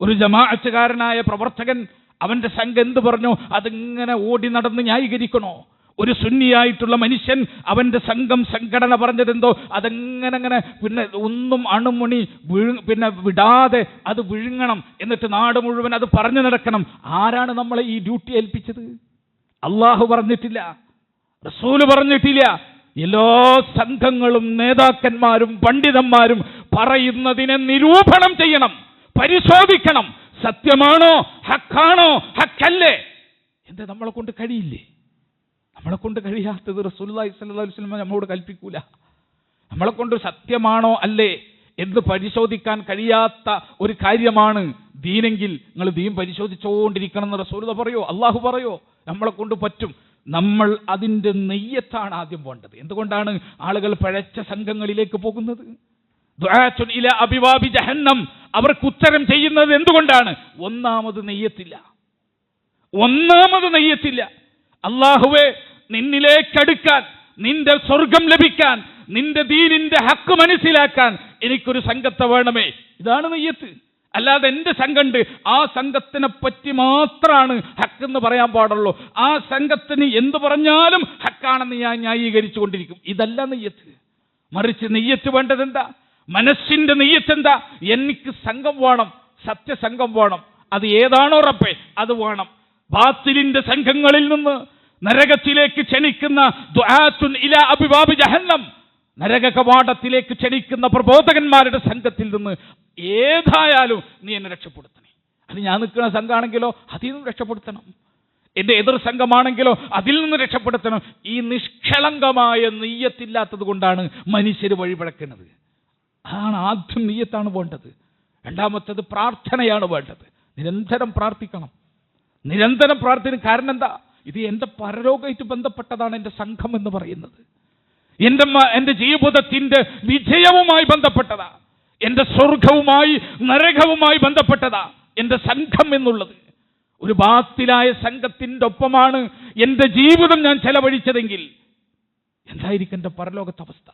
[SPEAKER 1] ഒരു ജമാഅത്തുകാരനായ പ്രവർത്തകൻ അവന്റെ സംഘം എന്ത് പറഞ്ഞോ അതിങ്ങനെ ഓടി നടന്ന് ന്യായീകരിക്കണോ? ഒരു സുന്നിയായിട്ടുള്ള മനുഷ്യൻ അവന്റെ സംഘടന പറഞ്ഞതെന്തോ അതെങ്ങനെ പിന്നെ ഒന്നും അണുമണി പിന്നെ വിടാതെ അത് വിഴുങ്ങണം, എന്നിട്ട് നാട് മുഴുവൻ അത് പറഞ്ഞു നടക്കണം. ആരാണ് നമ്മളെ ഈ ഡ്യൂട്ടി ഏൽപ്പിച്ചത്? അള്ളാഹു പറഞ്ഞിട്ടില്ല, റസൂല് പറഞ്ഞിട്ടില്ല. എല്ലാ സംഘങ്ങളും നേതാക്കന്മാരും പണ്ഡിതന്മാരും പറയുന്നതിനെ നിരൂപണം ചെയ്യണം, പരിശോധിക്കണം. സത്യമാണോ, ഹക്കാണോ, ഹക്കല്ലേ? എന്താ നമ്മളെ കൊണ്ട് കഴിയില്ലേ? നമ്മളെ കൊണ്ട് കഴിയാത്തത് റസൂലുള്ളാഹി സ്വല്ലല്ലാഹു അലൈഹി വസല്ലം നമ്മളോട് കൽപ്പിക്കൂല. നമ്മളെ കൊണ്ട് സത്യമാണോ അല്ലേ എന്ന് പരിശോധിക്കാൻ കഴിയാത്ത ഒരു കാര്യമാണ് ദീനെങ്കിൽ നിങ്ങൾ ദീൻ പരിശോധിച്ചുകൊണ്ടിരിക്കണം എന്ന് റസൂലുള്ളാഹി പറയോ, അള്ളാഹു പറയോ? നമ്മളെ കൊണ്ട് പറ്റും. നമ്മൾ അതിൻ്റെ നെയ്യത്താണ് ആദ്യം വേണ്ടത്. എന്തുകൊണ്ടാണ് ആളുകൾ പഴച്ച സംഘങ്ങളിലേക്ക് പോകുന്നത്? ദുആത്തുൻ ഇലാ അബിവാബി ജഹന്നം, അവർക്ക് ഉത്തരം ചെയ്യുന്നത് എന്തുകൊണ്ടാണ്? ഒന്നാമത് നെയ്യത്തില്ല. അല്ലാഹുവേ, നിന്നിലേക്കടുക്കാൻ, നിന്റെ സ്വർഗം ലഭിക്കാൻ, നിന്റെ ദീനിന്റെ ഹക്ക് മനസ്സിലാക്കാൻ എനിക്കൊരു സംഘത്തെ വേണമേ. ഇതാണ് നെയ്യത്ത്. അല്ലാതെ എൻ്റെ സംഘമുണ്ട്, ആ സംഘത്തിനെ പറ്റി മാത്രമാണ് ഹക്ക് എന്ന് പറയാൻ പാടുള്ളൂ, ആ സംഘത്തിന് എന്തു പറഞ്ഞാലും ഹക്കാണെന്ന് ഞാൻ ന്യായീകരിച്ചു കൊണ്ടിരിക്കും. ഇതല്ല നെയ്യത്ത്. മറിച്ച് നെയ്യത്ത് വേണ്ടത് എന്താ? മനസ്സിന്റെ നെയ്യത്ത് എന്താ? എനിക്ക് സംഘം വേണം, സത്യസംഘം വേണം. അത് ഏതാണോ റബ്ബേ അത് വേണം. ബാത്തിലിന്റെ സംഘങ്ങളിൽ നിന്ന് നരകത്തിലേക്ക് ക്ഷണിക്കുന്ന ദുആത്തുൻ ഇലാ അബ്വാബി ജഹന്നം, നരക കവാടത്തിലേക്ക് ക്ഷണിക്കുന്ന പ്രബോധകന്മാരുടെ സംഘത്തിൽ നിന്ന് ഏതായാലും നീ എന്നെ രക്ഷപ്പെടുത്തണേ. അത് ഞാൻ നിൽക്കുന്ന സംഘമാണെങ്കിലോ അതിൽ നിന്നും രക്ഷപ്പെടുത്തണം. എൻ്റെ എതിർ സംഘമാണെങ്കിലോ അതിൽ നിന്ന് രക്ഷപ്പെടുത്തണം. ഈ നിഷ്കളങ്കമായ നെയ്യത്തില്ലാത്തത് കൊണ്ടാണ് മനുഷ്യർ വഴിപിഴക്കുന്നത്. അതാണ് ആദ്യം നെയ്യത്താണ് വേണ്ടത്. രണ്ടാമത്തേത് പ്രാർത്ഥനയാണ് വേണ്ടത്. നിരന്തരം പ്രാർത്ഥിക്കണം. കാരണം എന്താ? ഇത് എൻ്റെ പരലോകമായിട്ട് ബന്ധപ്പെട്ടതാണ് എൻ്റെ സംഘം എന്ന് പറയുന്നത്. എൻ്റെ ജീവിതത്തിൻ്റെ വിജയവുമായി ബന്ധപ്പെട്ടതാ, എൻ്റെ സ്വർഗവുമായി നരകവുമായി ബന്ധപ്പെട്ടതാ എൻ്റെ സംഘം എന്നുള്ളത്. ഒരു ബാത്തിലായ സംഘത്തിൻ്റെ ഒപ്പമാണ് എൻ്റെ ജീവിതം ഞാൻ ചെലവഴിച്ചതെങ്കിൽ എന്തായിരിക്കും എൻ്റെ പരലോകത്തെ അവസ്ഥ?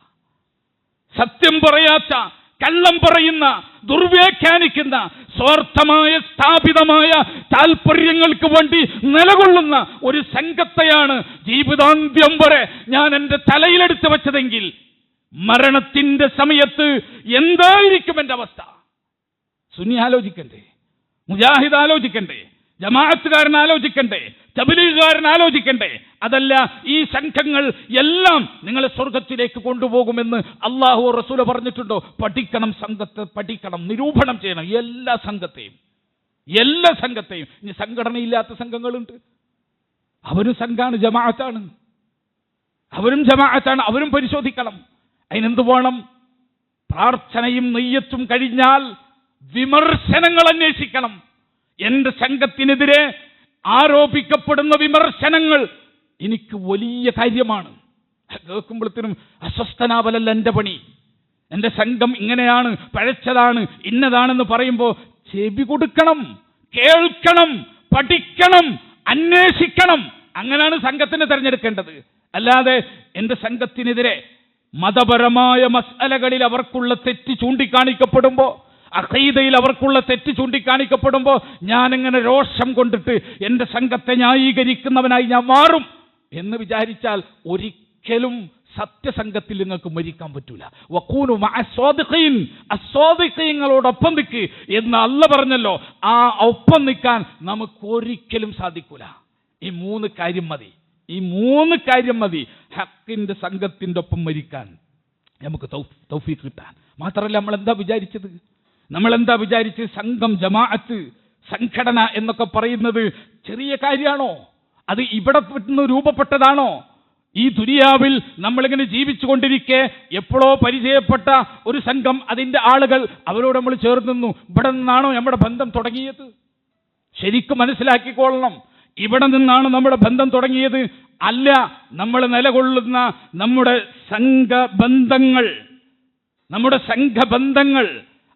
[SPEAKER 1] സത്യം പറയാത്ത, കള്ളം പറയുന്ന, ദുർവ്യാഖ്യാനിക്കുന്ന, സ്വാർത്ഥമായ സ്ഥാപിതമായ താല്പര്യങ്ങൾക്ക് വേണ്ടി നിലകൊള്ളുന്ന ഒരു സംഘത്തെയാണ് ജീവിതാന്ത്യം വരെ ഞാൻ എൻ്റെ തലയിലെടുത്ത് വെച്ചതെങ്കിൽ മരണത്തിന്റെ സമയത്ത് എന്തായിരിക്കും എൻ്റെ അവസ്ഥ? സുന്നി ആലോചിക്കണ്ടേ? മുജാഹിദ് ആലോചിക്കണ്ടേ? ജമാഅത്തുകാരൻ ആലോചിക്കണ്ടേ? തബ്ലീഗുകാരൻ ആലോചിക്കണ്ടേ? അതല്ല, ഈ സംഘങ്ങൾ എല്ലാം നിങ്ങളെ സ്വർഗത്തിലേക്ക് കൊണ്ടുപോകുമെന്ന് അല്ലാഹു റസൂൽ പറഞ്ഞിട്ടുണ്ടോ? പഠിക്കണം, സംഘത്തെ പഠിക്കണം, നിരൂപണം ചെയ്യണം. എല്ലാ സംഘത്തെയും. ഇനി സംഘടനയില്ലാത്ത സംഘങ്ങളുണ്ട്, അവരും സംഘാണ്, ജമാഅത്താണ്, അവരും പരിശോധിക്കണം. അതിനെന്ത് വേണം? പ്രാർത്ഥനയും നെയ്യത്തും കഴിഞ്ഞാൽ വിമർശനങ്ങൾ അന്വേഷിക്കണം. എൻ്റെ സംഘത്തിനെതിരെ ആരോപിക്കപ്പെടുന്ന വിമർശനങ്ങൾ എനിക്ക് വലിയ കാര്യമാണ്. കേൾക്കുമ്പോഴത്തേനും അസ്വസ്ഥനാവലല്ല എൻ്റെ പണി. എൻ്റെ സംഘം ഇങ്ങനെയാണ്, പഴച്ചതാണ്, ഇന്നതാണെന്ന് പറയുമ്പോൾ ചെവി കൊടുക്കണം, കേൾക്കണം, പഠിക്കണം, അന്വേഷിക്കണം. അങ്ങനെയാണ് സംഘത്തിനെ തിരഞ്ഞെടുക്കേണ്ടത്. അല്ലാതെ എൻ്റെ സംഘത്തിനെതിരെ മതപരമായ മസ്അലകളിൽ അവർക്കുള്ള തെറ്റ് ചൂണ്ടിക്കാണിക്കപ്പെടുമ്പോൾ, അഖീദയിൽ അവർക്കുള്ള തെറ്റ് ചൂണ്ടിക്കാണിക്കപ്പെടുമ്പോൾ ഞാനിങ്ങനെ രോഷം കൊണ്ടിട്ട് എൻ്റെ സംഘത്തെ ന്യായീകരിക്കുന്നവനായി ഞാൻ മാറും എന്ന് വിചാരിച്ചാൽ ഒരിക്കലും സത്യസംഘത്തിൽ നിങ്ങൾക്ക് മരിക്കാൻ പറ്റൂല. വഖൂനു മഅസ്വാദിഖീൻ, അസ്വാദിഖീങ്ങളോടൊപ്പം നിൽക്ക് എന്ന് അല്ലാഹു പറഞ്ഞല്ലോ. ആ ഒപ്പം നിൽക്കാൻ നമുക്ക് ഒരിക്കലും സാധിക്കൂല. ഈ മൂന്ന് കാര്യം മതി ഹക്കിന്റെ സംഘത്തിന്റെ ഒപ്പം മരിക്കാൻ, നമുക്ക് തൗഫീഖ് കിട്ടാൻ. മാത്രമല്ല, നമ്മളെന്താ വിചാരിച്ച് സംഘം, ജമാഅത്ത്, സംഘടന എന്നൊക്കെ പറയുന്നത് ചെറിയ കാര്യമാണോ? അത് ഇവിടെ നിന്ന് രൂപപ്പെട്ടതാണോ? ഈ ദുനിയാവിൽ നമ്മളിങ്ങനെ ജീവിച്ചു കൊണ്ടിരിക്കെ എപ്പോഴോ പരിചയപ്പെട്ട ഒരു സംഘം, അതിൻ്റെ ആളുകൾ, അവരോട് നമ്മൾ ചേർന്നു. ഇവിടെ നിന്നാണോ നമ്മുടെ ബന്ധം തുടങ്ങിയത്? ശരിക്കും മനസ്സിലാക്കിക്കൊള്ളണം. ഇവിടെ നിന്നാണ് നമ്മുടെ ബന്ധം തുടങ്ങിയത് അല്ല. നമ്മൾ നിലകൊള്ളുന്ന നമ്മുടെ സംഘബന്ധങ്ങൾ,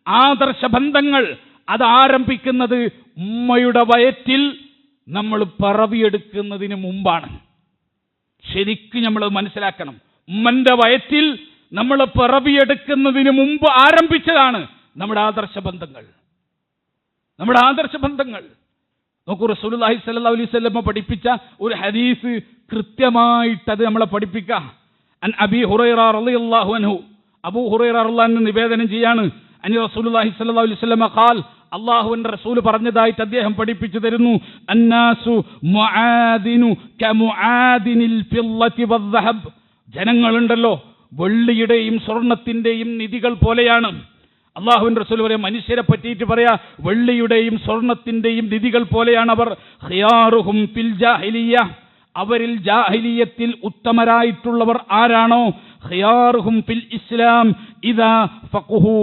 [SPEAKER 1] ആദർശബന്ധങ്ങൾ, അത് ആരംഭിക്കുന്നത് ഉമ്മയുടെ വയറ്റിൽ നമ്മൾ പിറവിയെടുക്കുന്നതിന് മുമ്പാണ്. ശരിക്കും നമ്മൾ മനസ്സിലാക്കണം. ഉമ്മന്റെ വയറ്റിൽ നമ്മൾ പിറവിയെടുക്കുന്നതിന് മുമ്പ് ആരംഭിച്ചതാണ് നമ്മുടെ ആദർശബന്ധങ്ങൾ. നോക്കൂ, റസൂലുള്ളാഹി സ്വല്ലല്ലാഹു അലൈഹി വസല്ലം പഠിപ്പിച്ച ഒരു ഹദീസ് കൃത്യമായിട്ട് അത് നമ്മളെ പഠിപ്പിക്കാം. അൻ അബീ ഹുറൈറ റളിയല്ലാഹു അൻഹു, അബൂ ഹുറൈറ റളിയല്ലാഹു അൻഹു നിവേദനം ചെയ്യാണ്. അനി റസൂലുള്ളാഹി സ്വല്ലല്ലാഹു അലൈഹി വസല്ലം ഖാൽ, അല്ലാഹുവിന്റെ റസൂൽ പറഞ്ഞതായിട്ട് അദ്ദേഹം പഠിപ്പിച്ചു തരുന്നു. അന്നാസു മുആദിനു കമുആദിനിൽ ഫില്ലത്തി വദ്ദഹബ്, ജനങ്ങളുണ്ടല്ലോ വെള്ളിയുടെയും സ്വർണത്തിന്റെയും നിധികൾ പോലെയാണ്. അല്ലാഹുവിന്റെ റസൂൽ പറയാ, മനുഷ്യരെ പറ്റിയിട്ട് പറയാ, വെള്ളിയുടെയും സ്വർണത്തിന്റെയും നിധികൾ പോലെയാണ് അവർ. ഖിയാറുഹും ഫിൽ ജാഹിലിയ്യ, അവരിൽ ജാഹിലിയത്തിൽ ഉത്തമരായിട്ടുള്ളവർ ആരാണോ, ഖിയാറുഹും ഫിൽ ഇസ്ലാം ഇദാ ഫഖഹു,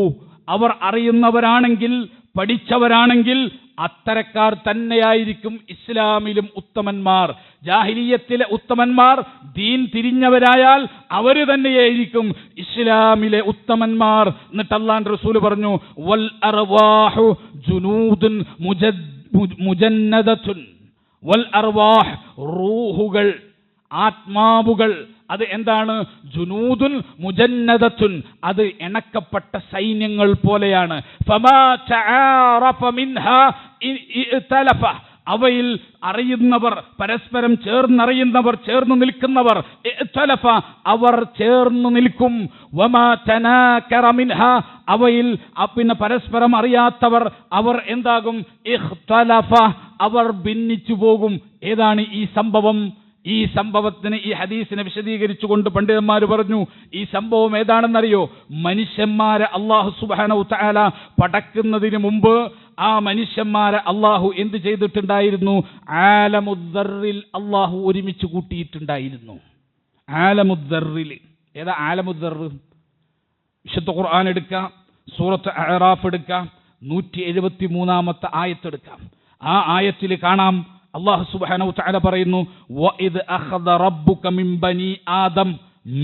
[SPEAKER 1] അവർ അറിയുന്നവരാണെങ്കിൽ, പഠിച്ചവരാണെങ്കിൽ അത്തരക്കാർ തന്നെയായിരിക്കും ഇസ്ലാമിലും ഉത്തമന്മാർ. ജാഹിലിയത്തിലെ ഉത്തമന്മാർ ദീൻ തിരിഞ്ഞവരായാൽ അവര് തന്നെയായിരിക്കും ഇസ്ലാമിലെ ഉത്തമന്മാർ. എന്നിട്ട് അല്ലാഹുവിന്റെ റസൂൽ പറഞ്ഞു, വൽ അർവാഹു ജുനൂദുൻ മുജന്നദത്തുൻ. വൽ അർവാഹ്, റൂഹുകൾ, ആത്മാവുകൾ, അത് എന്താണ്? ജുനൂദുൻ മുജന്നദത്തുൻ, അത് എണക്കപ്പെട്ട സൈന്യങ്ങൾ പോലെയാണ്. ഫമാ തആറഫ മിൻഹാ ഇഖ്തലഫ, അവയിൽ അറിയുന്നവർ, പരസ്പരം ചേർന്നറിയുന്നവർ, ചേർന്ന് നിൽക്കുന്നവർ, ഇഖ്തലഫ, അവർ ചേർന്ന് നിൽക്കും. വമാ തനാകറ മിൻഹാ, അവയിൽ പിന്നെ പരസ്പരം അറിയാത്തവർ, അവർ എന്താകും? ഇഖ്തലഫ, അവർ ഭിന്നിച്ചു പോകും. ഏതാണ് ഈ സംഭവം? ഈ സംഭവത്തിന്, ഈ ഹദീസിനെ വിശദീകരിച്ചുകൊണ്ട് പണ്ഡിതന്മാർ പറഞ്ഞു, ഈ സംഭവം ഏതാണെന്നറിയോ? മനുഷ്യന്മാരെ അല്ലാഹു സുബ്ഹാനഹു തആല പടക്കുന്നതിന് മുമ്പ് ആ മനുഷ്യന്മാരെ അല്ലാഹു എന്ത് ചെയ്തിട്ടുണ്ടായിരുന്നു? ആലമുദ്ദറിൽ അല്ലാഹു ഒരുമിച്ച് കൂട്ടിയിട്ടുണ്ടായിരുന്നു. ആലമുദ്ദറിൽ. ഏതാ ആലമുദ്ദർ? വിശുദ്ധ ഖുർആൻ എടുക്കാം, സൂറത്ത് അഅറാഫ് എടുക്കാം, 173-ാമത്തെ ആയത്തെടുക്കാം. ആ ആയത്തിൽ കാണാം അല്ലാഹു സുബ്ഹാനഹു തആല പറയുന്നു, വഇദ് അഖദ റബ്ബുക മിൻ ബനി ആദം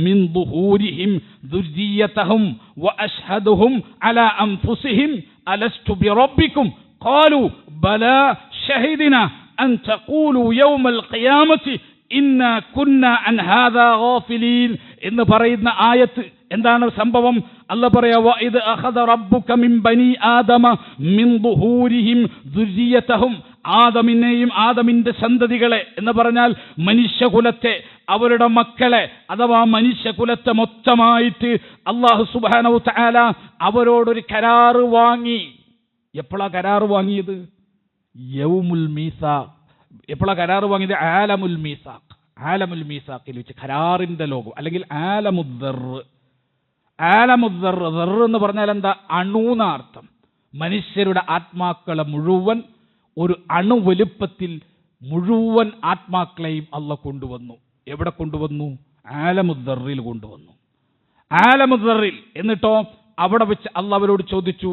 [SPEAKER 1] മിൻ ദുഹൂരിഹിം ദുർരിയ്യതഹും വഅശ്ഹദുഹും അലാ അൻഫുസിഹിം അലസ്തു ബിറബ്ബികും ഖാലൂ ബലാ ഷഹിദ്നാ അൻ തഖൂലു യൗമൽ ഖിയാമത്തി ഇന്നാ കുന്നാ അൻ ഹാദാ ഗാഫിലീൻ എന്ന് പറയുന്ന ആയത്ത്. എന്താണ് സംഭവം? അല്ലാഹു പറയാ, വഇദ് അഖദ റബ്ബുക മിൻ ബനി ആദമ മിൻ ദുഹൂരിഹിം ദുർരിയ്യതഹും, ആദമിനെയും ആദമിന്റെ സന്തതികളെ എന്ന് പറഞ്ഞാൽ മനുഷ്യകുലത്തെ, അവരുടെ മക്കളെ, അഥവാ മനുഷ്യകുലത്തെ മൊത്തമായിട്ട് അല്ലാഹു സുബ്ഹാനഹു തആല അവരോടൊരു കരാറ് വാങ്ങി. എപ്പോഴാ കരാറ് വാങ്ങിയത്? യൗമുൽ മീസാഖ്. എപ്പോഴാ കരാറ് വാങ്ങിയത്? ആലമുൽ മീസാഖ്. ആലമുൽ മീസാഖിൽ വെച്ച്, കരാറിന്റെ ലോകം, അല്ലെങ്കിൽ ആലമുദ്ദർ. ആലമുദ്ദർ എന്ന് പറഞ്ഞാൽ എന്താ? അണൂന്നാർത്ഥം. മനുഷ്യരുടെ ആത്മാക്കളെ മുഴുവൻ ഒരു അണുവലുപ്പത്തിൽ മുഴുവൻ ആത്മാക്കളെയും അല്ലാഹു കൊണ്ടുവന്നു. എവിടെ കൊണ്ടുവന്നു? ആലമുദ്ദറിൽ കൊണ്ടുവന്നു. ആലമുദ്ദറിൽ. എന്നിട്ടോ അവിടെ വെച്ച് അല്ലാഹു അവരോട് ചോദിച്ചു,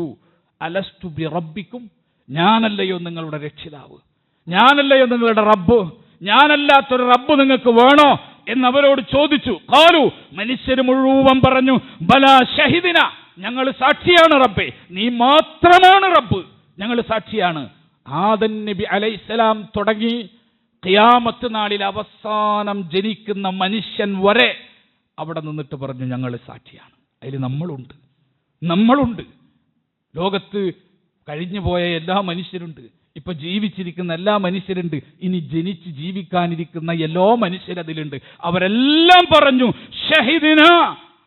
[SPEAKER 1] അലസ്തു ബി റബ്ബിക്കും, ഞാനല്ലയോ നിങ്ങളുടെ രക്ഷിതാവ്? ഞാനല്ലയോ നിങ്ങളുടെ റബ്ബ്? ഞാനല്ലാത്തൊരു റബ്ബ് നിങ്ങൾക്ക് വേണോ എന്നവരോട് ചോദിച്ചു. ഖാലു, മനുഷ്യര് മുഴുവൻ പറഞ്ഞു, ബലാ ഷഹിദിന, ഞങ്ങൾ സാക്ഷിയാണ് റബ്ബേ, നീ മാത്രമാണ് റബ്ബ്, ഞങ്ങൾ സാക്ഷിയാണ്. ആദം നബി അലൈഹിസ്സലാം തുടങ്ങി ഖിയാമത്ത് നാളിൽ അവസാനം ജനിക്കുന്ന മനുഷ്യൻ വരെ അവിടെ നിന്നിട്ട് പറഞ്ഞു, ഞങ്ങൾ സാക്ഷിയാണ്. അതിൽ നമ്മളുണ്ട്. ലോകത്ത് കഴിഞ്ഞു പോയ എല്ലാ മനുഷ്യരുണ്ട്, ഇപ്പൊ ജീവിച്ചിരിക്കുന്ന എല്ലാ മനുഷ്യരുണ്ട്, ഇനി ജനിച്ച് ജീവിക്കാനിരിക്കുന്ന എല്ലാ മനുഷ്യരതിലുണ്ട്. അവരെല്ലാം പറഞ്ഞു, ഷഹിദിന,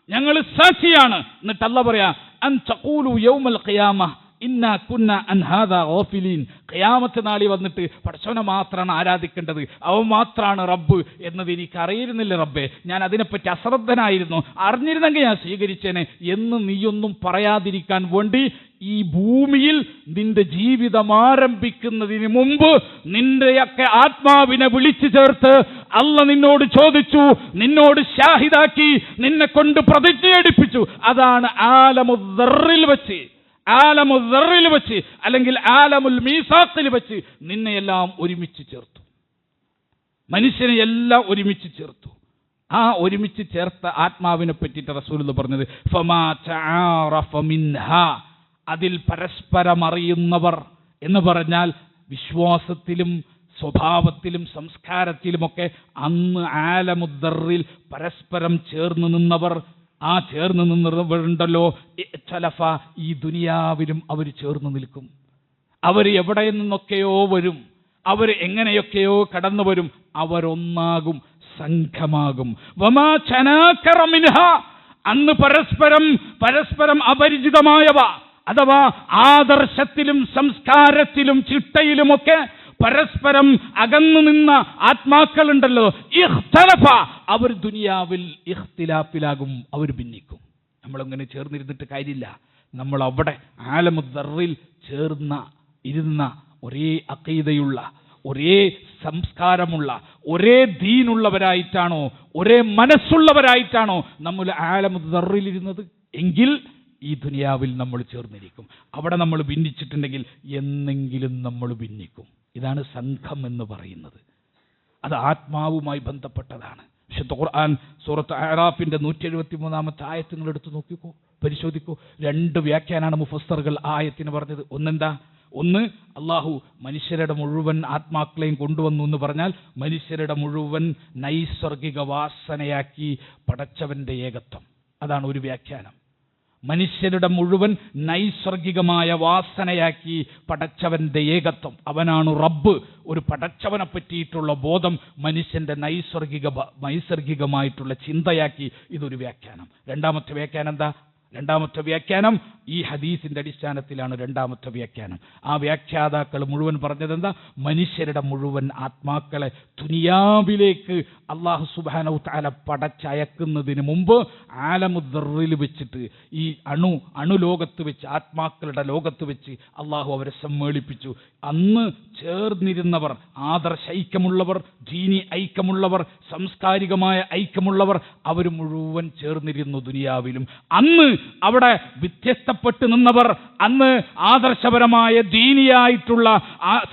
[SPEAKER 1] ഞങ്ങൾ സാക്ഷിയാണ്. എന്നിട്ട് അല്ലാഹു പറയാ, അൻ തഖൂലു യൗമൽ ഖിയാമ ഇന്നാ കുന്നാ അൻ ഹാദാ ഗാഫിലീൻ. ഖിയാമത്ത് നാളിൽ വന്നിട്ട് പടച്ചവനെ മാത്രമാണ് ആരാധിക്കേണ്ടത്, അവൻ മാത്രമാണ് റബ്ബ് എന്നത് എനിക്ക് അറിയിരുന്നില്ല റബ്ബേ, ഞാൻ അതിനെപ്പറ്റി അശ്രദ്ധനായിരുന്നു, അറിഞ്ഞിരുന്നെങ്കിൽ ഞാൻ സ്വീകരിച്ചേനെ എന്ന് നീയൊന്നും പറയാതിരിക്കാൻ വേണ്ടി ഈ ഭൂമിയിൽ നിന്റെ ജീവിതം ആരംഭിക്കുന്നതിന് മുമ്പ് നിന്റെയൊക്കെ ആത്മാവിനെ വിളിച്ചു ചേർത്ത് അല്ലാഹു നിന്നോട് ചോദിച്ചു, നിന്നോട് ഷാഹിദാക്കി, നിന്നെ കൊണ്ട് പ്രതിജ്ഞയെടുപ്പിച്ചു. അതാണ് ആലമുദ്ദറിൽ വെച്ച്, ആലമുദ്ദറിൽ വെച്ച്, അല്ലെങ്കിൽ ആലമുൽ മീസാഖിൽ വെച്ച് നിന്നെയെല്ലാം ഒരുമിച്ച് ചേർത്തു, മനുഷ്യനെ എല്ലാം ഒരുമിച്ച് ചേർത്തു. ആ ഒരുമിച്ച് ചേർത്ത ആത്മാവിനെ പറ്റിയിട്ട് റസൂലുള്ളാഹി പറഞ്ഞത്, ഫമാ തആറഫ മിൻഹാ, അതിൽ പരസ്പരം അറിയുന്നവർ എന്ന് പറഞ്ഞാൽ വിശ്വാസത്തിലും സ്വഭാവത്തിലും സംസ്കാരത്തിലുമൊക്കെ അന്ന് ആലമുദ്ദറിൽ പരസ്പരം ചേർന്ന് നിന്നവർ, ആ ചേർന്ന് നിന്നവരുണ്ടല്ലോ, ഇഖ്തലഫ, ഈ ദുനിയാവിലും അവർ ചേർന്ന് നിൽക്കും. അവർ എവിടെ നിന്നൊക്കെയോ വരും, അവർ എങ്ങനെയൊക്കെയോ കടന്നു വരും, അവരൊന്നാകും, സംഘമാകും. വമാ തനാകറ മിൻഹാ, അന്ന് പരസ്പരം അപരിചിതമായവ, അഥവാ ആദർശത്തിലും സംസ്കാരത്തിലും ചിട്ടയിലുമൊക്കെ പരസ്പരം അകന്നു നിന്ന ആത്മാക്കളുണ്ടല്ലോ, ഇഖ്തലഫ, അവർ ദുനിയാവിൽ ഇഖ്തിലാഫിലാകും, അവർ ഭിന്നിക്കും. നമ്മളങ്ങനെ ചേർന്നിരുന്നിട്ട് കാര്യമില്ല. നമ്മൾ അവിടെ ആലമുദ്ദറിൽ ഇരുന്ന ഒരേ അഖീദയുള്ള, ഒരേ സംസ്കാരമുള്ള, ഒരേ ദീനുള്ളവരായിട്ടാണോ, ഒരേ മനസ്സുള്ളവരായിട്ടാണോ നമ്മൾ ആലമുദ്ദറിൽ ഇരുന്നത് എങ്കിൽ ഈ ദുനിയാവിൽ നമ്മൾ ചേർന്നിരിക്കും. അവിടെ നമ്മൾ ഭിന്നിച്ചിട്ടുണ്ടെങ്കിൽ എന്നെങ്കിലും നമ്മൾ ഭിന്നിക്കും. ഇതാണ് സംഘം എന്ന് പറയുന്നത്. അത് ആത്മാവുമായി ബന്ധപ്പെട്ടതാണ്. വിശുദ്ധ ഖുർആൻ സൂറത്ത് അഅറാഫിന്റെ 173 ആയത്ത് നിങ്ങൾ എടുത്തു നോക്കിക്കോ, പരിശോധിക്കൂ. 2 വ്യാഖ്യാനാണ് മുഫസ്സറുകൾ ആയത്തിന് പറഞ്ഞത്. ഒന്നെന്താ? ഒന്ന്, അള്ളാഹു മനുഷ്യരുടെ മുഴുവൻ ആത്മാക്കളെയും കൊണ്ടുവന്നു എന്ന് പറഞ്ഞാൽ മനുഷ്യരുടെ മുഴുവൻ നൈസർഗിക വാസനയാക്കി പടച്ചവന്റെ ഏകത്വം. അതാണ് ഒരു വ്യാഖ്യാനം. മനുഷ്യരുടെ മുഴുവൻ നൈസർഗികമായ വാസനയാക്കി പടച്ചവന്റെ ഏകത്വം. അവനാണ് റബ്ബ്. ഒരു പടച്ചവനെ പറ്റിയിട്ടുള്ള ബോധം മനുഷ്യന്റെ നൈസർഗികമായിട്ടുള്ള ചിന്തയാക്കി. ഇതൊരു വ്യാഖ്യാനം. രണ്ടാമത്തെ വ്യാഖ്യാനം എന്താ? രണ്ടാമത്തെ വ്യാഖ്യാനം ഈ ഹദീസിന്റെ അടിസ്ഥാനത്തിലാണ്. രണ്ടാമത്തെ വ്യാഖ്യാനം ആ വ്യാഖ്യാതാക്കൾ മുഴുവൻ പറഞ്ഞതെന്താ? മനുഷ്യരുടെ മുഴുവൻ ആത്മാക്കളെ ദുനിയാവിലേക്ക് അല്ലാഹു സുബ്ഹാനഹു തആല പടച്ചയക്കുന്നതിന് മുമ്പ് ആലമുദ്ദറിൽ വെച്ചിട്ട്, ഈ അണുലോകത്ത് വെച്ച്, ആത്മാക്കളുടെ ലോകത്ത് വെച്ച് അല്ലാഹു അവരെ സമ്മേളിപ്പിച്ചു. അന്ന് ചേർന്നിരുന്നവർ, ആദർശ ഐക്യമുള്ളവർ, ദീനി ഐക്യമുള്ളവർ, സാംസ്കാരികമായ ഐക്യമുള്ളവർ, അവർ മുഴുവൻ ചേർന്നിരുന്നു ദുനിയാവിലും. അന്ന് അവിടെ വ്യത്യസ്തപ്പെട്ടു നിന്നവർ, അന്ന് ആദർശപരമായ ദീനിയായിട്ടുള്ള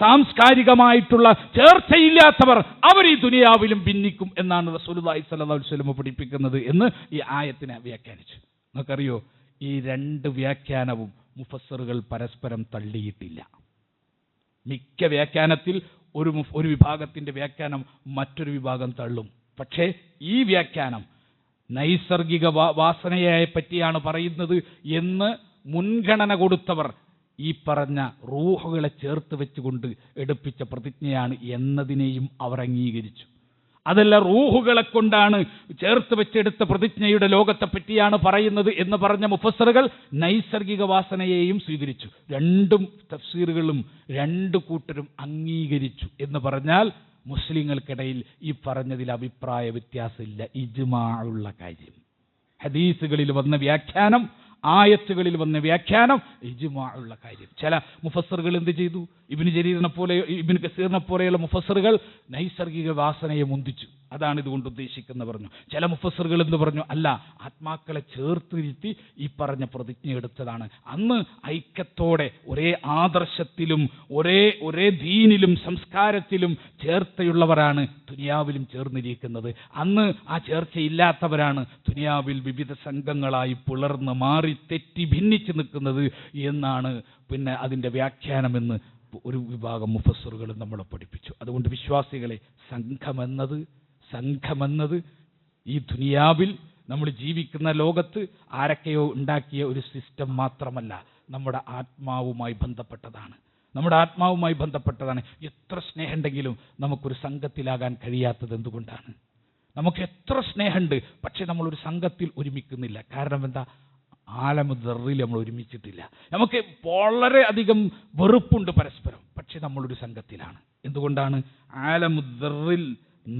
[SPEAKER 1] സാംസ്കാരികമായിട്ടുള്ള ചേർച്ചയില്ലാത്തവർ, അവർ ഈ ദുനിയാവിലും ഭിന്നിക്കും എന്നാണ് റസൂലുള്ളാഹി സ്വല്ലല്ലാഹു അലൈഹി വസല്ലം പഠിപ്പിക്കുന്നത് എന്ന് ഈ ആയത്തിനെ വ്യാഖ്യാനിച്ചു. നിങ്ങൾക്കറിയോ, ഈ 2 വ്യാഖ്യാനവും മുഫസ്സറുകൾ പരസ്പരം തള്ളിയിട്ടില്ല. മിക്ക വ്യാഖ്യാനത്തിൽ ഒരു വിഭാഗത്തിന്റെ വ്യാഖ്യാനം മറ്റൊരു വിഭാഗം തള്ളും. പക്ഷേ ഈ വ്യാഖ്യാനം നൈസർഗിക വാസനയെ പറ്റിയാണ് പറയുന്നത് എന്ന് മുൻഗണന കൊടുത്തവർ ഈ പറഞ്ഞ റൂഹുകളെ ചേർത്ത് വെച്ചുകൊണ്ട് എടുപ്പിച്ച പ്രതിജ്ഞയാണ് എന്നതിനെയും അവർ അംഗീകരിച്ചു. അതല്ല, റൂഹുകളെ കൊണ്ടാണ് ചേർത്ത് വെച്ചെടുത്ത പ്രതിജ്ഞയുടെ ലോകത്തെ പറ്റിയാണ് പറയുന്നത് എന്ന് പറഞ്ഞ മുഫസ്സറുകൾ നൈസർഗിക വാസനയെയും സ്വീകരിച്ചു. 2 തഫ്സീറുകളും 2 കൂട്ടരും അംഗീകരിച്ചു എന്ന് പറഞ്ഞാൽ മുസ്ലിങ്ങൾക്കിടയിൽ ഈ പറഞ്ഞതിൽ അഭിപ്രായ വ്യത്യാസമില്ല. ഇജ്മാ ഉള്ള കാര്യം. ഹദീസുകളിൽ വന്ന വ്യാഖ്യാനം, ആയത്തുകളിൽ വന്ന വ്യാഖ്യാനം ഇജ്മാ ഉള്ള കാര്യം. ചില മുഫസ്സറുകൾ എന്ത് ചെയ്തു? ഇബ്നു ജരീറിനെ പോലെ, ഇബ്നു കസീറിനെ പോലെയുള്ള മുഫസ്സറുകൾ നൈസർഗിക വാസനയെ മുന്തിച്ചു. അതാണ് ഇതുകൊണ്ട് ഉദ്ദേശിക്കുന്നത് പറഞ്ഞു. ചില മുഫസ്സറുകൾ എന്ന് പറഞ്ഞു, അല്ല, ആത്മാക്കളെ ചേർത്തിരുത്തി ഈ പറഞ്ഞ പ്രതിജ്ഞ എടുത്തതാണ്. അന്ന് ഐക്യത്തോടെ ഒരേ ആദർശത്തിലും ഒരേ ദീനിലും സംസ്കാരത്തിലും ചേർച്ചയുള്ളവരാണ് ദുനിയാവിലും ചേർന്നിരിക്കുന്നത്. അന്ന് ആ ചേർച്ചയില്ലാത്തവരാണ് ദുനിയാവിൽ വിവിധ സംഘങ്ങളായി പിളർന്ന് മാറി തെറ്റി ഭിന്നിച്ച് നിൽക്കുന്നത് എന്നാണ് പിന്നെ അതിൻ്റെ വ്യാഖ്യാനമെന്ന് ഒരു വിഭാഗം മുഫസ്സറുകൾ നമ്മളെ പഠിപ്പിച്ചു. അതുകൊണ്ട് വിശ്വാസികളെ, സംഘമെന്നത് ഈ ദുനിയാവിൽ നമ്മൾ ജീവിക്കുന്ന ലോകത്ത് ആരൊക്കെയോ ഉണ്ടാക്കിയ ഒരു സിസ്റ്റം മാത്രമല്ല, നമ്മുടെ ആത്മാവുമായി ബന്ധപ്പെട്ടതാണ്. എത്ര സ്നേഹമുണ്ടെങ്കിലും നമുക്കൊരു സംഘത്തിലാകാൻ കഴിയാത്തത് എന്തുകൊണ്ടാണ്? നമുക്ക് എത്ര സ്നേഹമുണ്ട്, പക്ഷെ നമ്മളൊരു സംഘത്തിൽ ഒരുമിക്കുന്നില്ല. കാരണം എന്താ? ആലമുദ്ദറിൽ നമ്മൾ ഒരുമിച്ചിട്ടില്ല. നമുക്ക് വളരെ അധികം വെറുപ്പുണ്ട് പരസ്പരം, പക്ഷെ നമ്മളൊരു സംഘത്തിലാണ്. എന്തുകൊണ്ടാണ്? ആലമുദ്ദറിൽ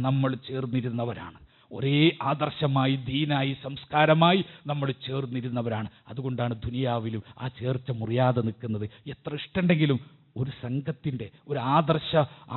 [SPEAKER 1] നമ്മൾ ചേർന്നിരുന്നവരാണ്. ഒരേ ആദർശമായി, ദീനായി, സംസ്കാരമായി നമ്മൾ ചേർന്നിരുന്നവരാണ്. അതുകൊണ്ടാണ് ദുനിയാവിലും ആ ചേർച്ച മുറിയാതെ നിൽക്കുന്നത്. എത്ര ഇഷ്ടമുണ്ടെങ്കിലും ഒരു സംഘത്തിൻ്റെ, ഒരു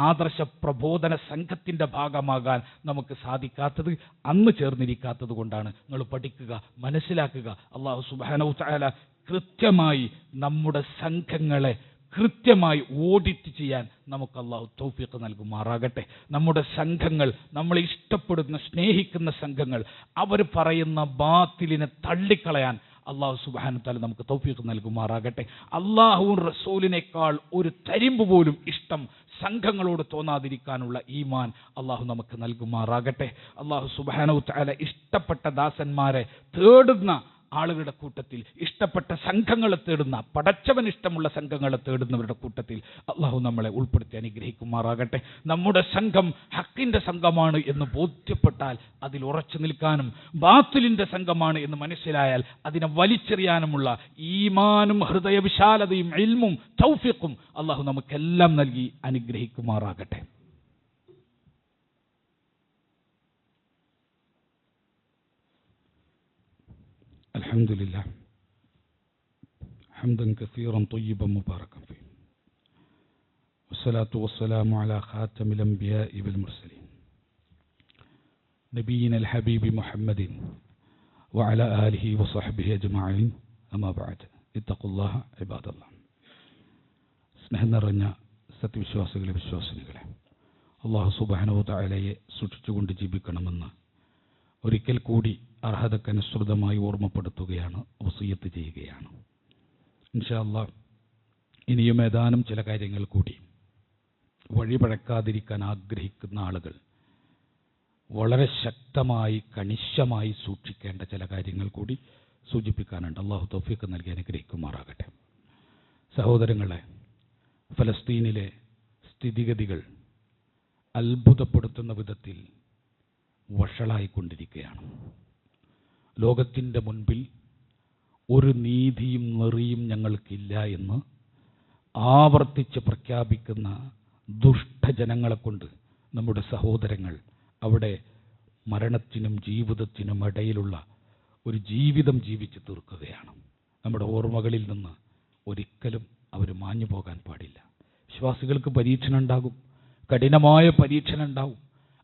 [SPEAKER 1] ആദർശ പ്രബോധന സംഘത്തിൻ്റെ ഭാഗമാകാൻ നമുക്ക് സാധിക്കാത്തത് അന്ന് ചേർന്നിരിക്കാത്തത് കൊണ്ടാണ്. നിങ്ങൾ പഠിക്കുക, മനസ്സിലാക്കുക. അല്ലാഹു സുബ്ഹാനഹു തആല കൃത്യമായി നമ്മുടെ സംഘങ്ങളെ കൃത്യമായി ഓഡിറ്റ് ചെയ്യാൻ നമുക്ക് അല്ലാഹു തൗഫീഖ് നൽകുമാറാകട്ടെ. നമ്മുടെ സംഘങ്ങൾ, നമ്മളെ ഇഷ്ടപ്പെടുന്ന, സ്നേഹിക്കുന്ന സംഘങ്ങൾ, അവർ പറയുന്ന ബാത്തിലിനെ തള്ളിക്കളയാൻ അല്ലാഹു സുബ്ഹാനഹു തആല നമുക്ക് തൗഫീഖ് നൽകുമാറാകട്ടെ. അല്ലാഹുവും റസൂലിനേക്കാൾ ഒരു തരിമ്പ് പോലും ഇഷ്ടം സംഘങ്ങളോട് തോന്നാതിരിക്കാനുള്ള ഈമാൻ അല്ലാഹു നമുക്ക് നൽകുമാറാകട്ടെ. അല്ലാഹു സുബ്ഹാനഹു തആല ഇഷ്ടപ്പെട്ട ദാസന്മാരെ തേടുന്ന ആളുകളുടെ കൂട്ടത്തിൽ, ഇഷ്ടപ്പെട്ട സംഘങ്ങളെ തേടുന്ന, പടച്ചവൻ ഇഷ്ടമുള്ള സംഘങ്ങളെ തേടുന്നവരുടെ കൂട്ടത്തിൽ അല്ലാഹു നമ്മളെ ഉൾപ്പെടുത്തി അനുഗ്രഹിക്കുമാറാകട്ടെ. നമ്മുടെ സംഘം ഹക്കിന്റെ സംഘമാണ് എന്ന് ബോധ്യപ്പെട്ടാൽ അതിൽ ഉറച്ചു നിൽക്കാനും, ബാത്തിലിന്റെ സംഘമാണ് എന്ന് മനസ്സിലായാൽ അതിനെ വലിച്ചെറിയാനുമുള്ള ഈമാനും ഹൃദയവിശാലതയും ഇൽമും തൗഫീഖും അല്ലാഹു നമുക്കെല്ലാം നൽകി അനുഗ്രഹിക്കുമാറാകട്ടെ. الحمد لله حمدا كثيرا طيبا مباركا فيه والصلاة والسلام على خاتم الأنبياء والمرسلين نبينا الحبيب محمد وعلى آله وصحبه أجمعين അമ്മാ ബഅദ് ഇത്തഖുല്ലാഹ ഇബാദല്ലാഹ്. സ്നേഹം നിറഞ്ഞ സത്യവിശ്വാസികളെ, വിശ്വാസിനികളെ, അല്ലാഹു സുബ്ഹാനഹു വ തആലയെ സൂക്ഷിച്ചുകൊണ്ട് ജീവിക്കണമെന്ന് ഒരിക്കൽ കൂടി അർഹതക്കനുസൃതമായി ഓർമ്മപ്പെടുത്തുകയാണ്, വസിയ്യത്ത് ചെയ്യുകയാണ്. ഇൻഷാ അല്ലാഹ് ഇനിയും ഏതാനും ചില കാര്യങ്ങൾ കൂടി വഴിപഴക്കാതിരിക്കാൻ ആഗ്രഹിക്കുന്ന ആളുകൾ വളരെ ശക്തമായി കണിശമായി സൂക്ഷിക്കേണ്ട ചില കാര്യങ്ങൾ കൂടി സൂചിപ്പിക്കാനുണ്ട്. അല്ലാഹു തൗഫീഖ് നൽകി അനുഗ്രഹിക്കുമാറാകട്ടെ. സഹോദരങ്ങളെ, ഫലസ്തീനിലെ സ്ഥിതിഗതികൾ അത്ഭുതപ്പെടുത്തുന്ന വിധത്തിൽ വഷളായിക്കൊണ്ടിരിക്കുകയാണ്. ലോകത്തിൻ്റെ മുൻപിൽ ഒരു നീതിയും നെറിയും ഞങ്ങൾക്കില്ല എന്ന് ആവർത്തിച്ച് പ്രഖ്യാപിക്കുന്ന ദുഷ്ടജനങ്ങളെ കൊണ്ട് നമ്മുടെ സഹോദരങ്ങൾ അവിടെ മരണത്തിനും ജീവിതത്തിനും ഇടയിലുള്ള ഒരു ജീവിതം ജീവിച്ചു തീർക്കുകയാണ്. നമ്മുടെ ഓർമ്മകളിൽ നിന്ന് ഒരിക്കലും അവർ മാഞ്ഞു പോകാൻ പാടില്ല. വിശ്വാസികൾക്ക് പരീക്ഷണം ഉണ്ടാകും, കഠിനമായ പരീക്ഷണം ഉണ്ടാവും.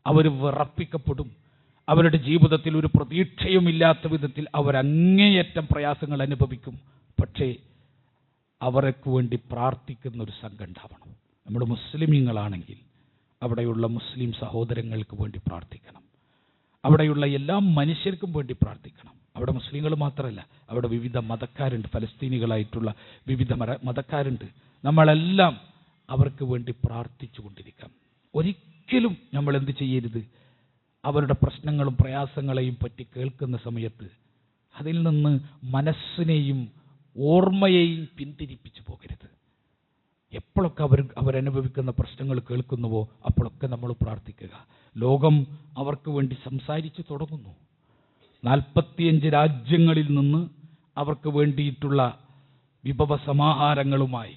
[SPEAKER 1] അവർ വിറപ്പിക്കപ്പെടും. അവരുടെ ജീവിതത്തിൽ ഒരു പ്രതീക്ഷയുമില്ലാത്ത വിധത്തിൽ അവരങ്ങേയറ്റം പ്രയാസങ്ങൾ അനുഭവിക്കും. പക്ഷേ അവർക്ക് വേണ്ടി പ്രാർത്ഥിക്കുന്ന ഒരു സംഘം ഉണ്ടാവണം. നമ്മൾ മുസ്ലിമീങ്ങളാണെങ്കിൽ അവിടെയുള്ള മുസ്ലിം സഹോദരങ്ങൾക്ക് വേണ്ടി പ്രാർത്ഥിക്കണം. അവിടെയുള്ള എല്ലാ മനുഷ്യർക്കും വേണ്ടി പ്രാർത്ഥിക്കണം. അവിടെ മുസ്ലിങ്ങൾ മാത്രമല്ല, അവിടെ വിവിധ മതക്കാരുണ്ട്, ഫലസ്തീനികളായിട്ടുള്ള വിവിധ മതക്കാരുണ്ട്. നമ്മളെല്ലാം അവർക്ക് വേണ്ടി പ്രാർത്ഥിച്ചു കൊണ്ടിരിക്കാം. ഒരിക്കലും നമ്മൾ എന്ത് ചെയ്യരുത്, അവരുടെ പ്രശ്നങ്ങളും പ്രയാസങ്ങളെയും പറ്റി കേൾക്കുന്ന സമയത്ത് അതിൽ നിന്ന് മനസ്സിനെയും ഓർമ്മയെയും പിന്തിരിപ്പിച്ചു പോകരുത്. എപ്പോഴൊക്കെ അവരനുഭവിക്കുന്ന പ്രശ്നങ്ങൾ കേൾക്കുന്നുവോ അപ്പോഴൊക്കെ നമ്മൾ പ്രാർത്ഥിക്കുക. ലോകം അവർക്ക് വേണ്ടി സംസാരിച്ചു തുടങ്ങുന്നു. 45 രാജ്യങ്ങളിൽ നിന്ന് അവർക്ക് വേണ്ടിയിട്ടുള്ള വിഭവ സമാഹാരങ്ങളുമായി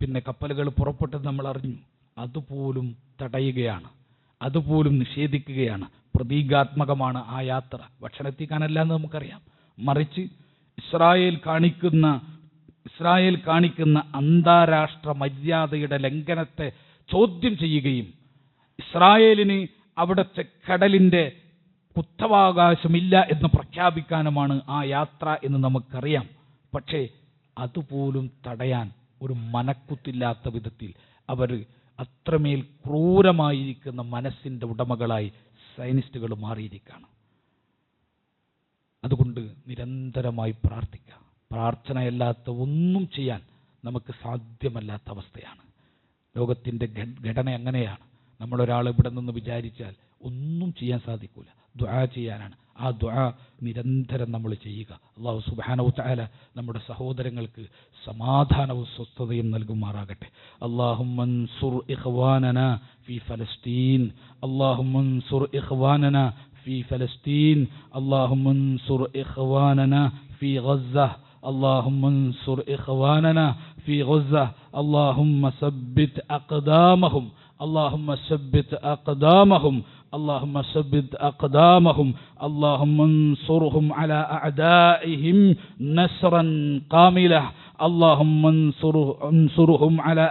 [SPEAKER 1] പിന്നെ കപ്പലുകൾ പുറപ്പെട്ടത് നമ്മൾ അറിഞ്ഞു. അതുപോലും തടയുകയാണ്, അതുപോലും നിഷേധിക്കുകയാണ്. പ്രതീകാത്മകമാണ് ആ യാത്ര. ഭക്ഷണത്തിക്കാനല്ല എന്ന് നമുക്കറിയാം. മറിച്ച് ഇസ്രായേൽ കാണിക്കുന്ന അന്താരാഷ്ട്ര മര്യാദയുടെ ലംഘനത്തെ ചോദ്യം ചെയ്യുകയും ഇസ്രായേലിന് അവിടുത്തെ കടലിൻ്റെ കുത്തവാവകാശമില്ല എന്ന് പ്രഖ്യാപിക്കാനുമാണ് ആ യാത്ര എന്ന് നമുക്കറിയാം. പക്ഷേ അതുപോലും തടയാൻ ഒരു മനക്കുത്തില്ലാത്ത വിധത്തിൽ അവർ അത്രമേൽ ക്രൂരമായിരിക്കുന്ന മനസ്സിൻ്റെ ഉടമകളായി സയനിസ്റ്റുകൾ മാറിയിരിക്കുകയാണ്. അതുകൊണ്ട് നിരന്തരമായി പ്രാർത്ഥിക്കുക. പ്രാർത്ഥനയല്ലാത്ത ഒന്നും ചെയ്യാൻ നമുക്ക് സാധ്യമല്ലാത്ത അവസ്ഥയാണ്. ലോകത്തിൻ്റെ ഘടന അങ്ങനെയാണ്. നമ്മളൊരാൾ ഇവിടെ നിന്ന് വിചാരിച്ചാൽ ഒന്നും ചെയ്യാൻ സാധിക്കില്ല. ദുആ ചെയ്യാനാണ്. ആ ദുആ നിരന്തരം നമ്മൾ ചെയ്യുക. അല്ലാഹു സുബ്ഹാനഹു വ തആല നമ്മുടെ സഹോദരങ്ങൾക്ക് സമാധാനവും സ്വസ്ഥതയും നൽകുമാറാകട്ടെ. അല്ലാഹുമ്മൻസുർ ഇഖ്വാനനാ ഫീ ഫലസ്തീൻ, അല്ലാഹുമ്മൻസുർ ഇഖ്വാനനാ ഫീ ഫലസ്തീൻ, അല്ലാഹുമ്മൻസുർ ഇഖ്വാനനാ ഫീ ഗസ്സ, അല്ലാഹുമ്മൻസുർ ഇഖ്വാനനാ ഫീ ഗസ്സ, അല്ലാഹുമ്മ സബ്ബിത് അഖ്ദാമഹും, اللهم ثبت أقدامهم، اللهم ثبت أقدامهم، اللهم انصرهم على أعدائهم نصرا كاملا، اللهم انصرهم على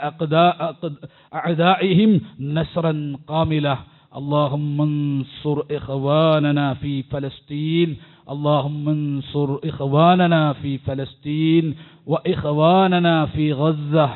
[SPEAKER 1] أعدائهم نصرا كاملا، اللهم انصر إخواننا في فلسطين، اللهم انصر إخواننا في فلسطين وإخواننا في غزة،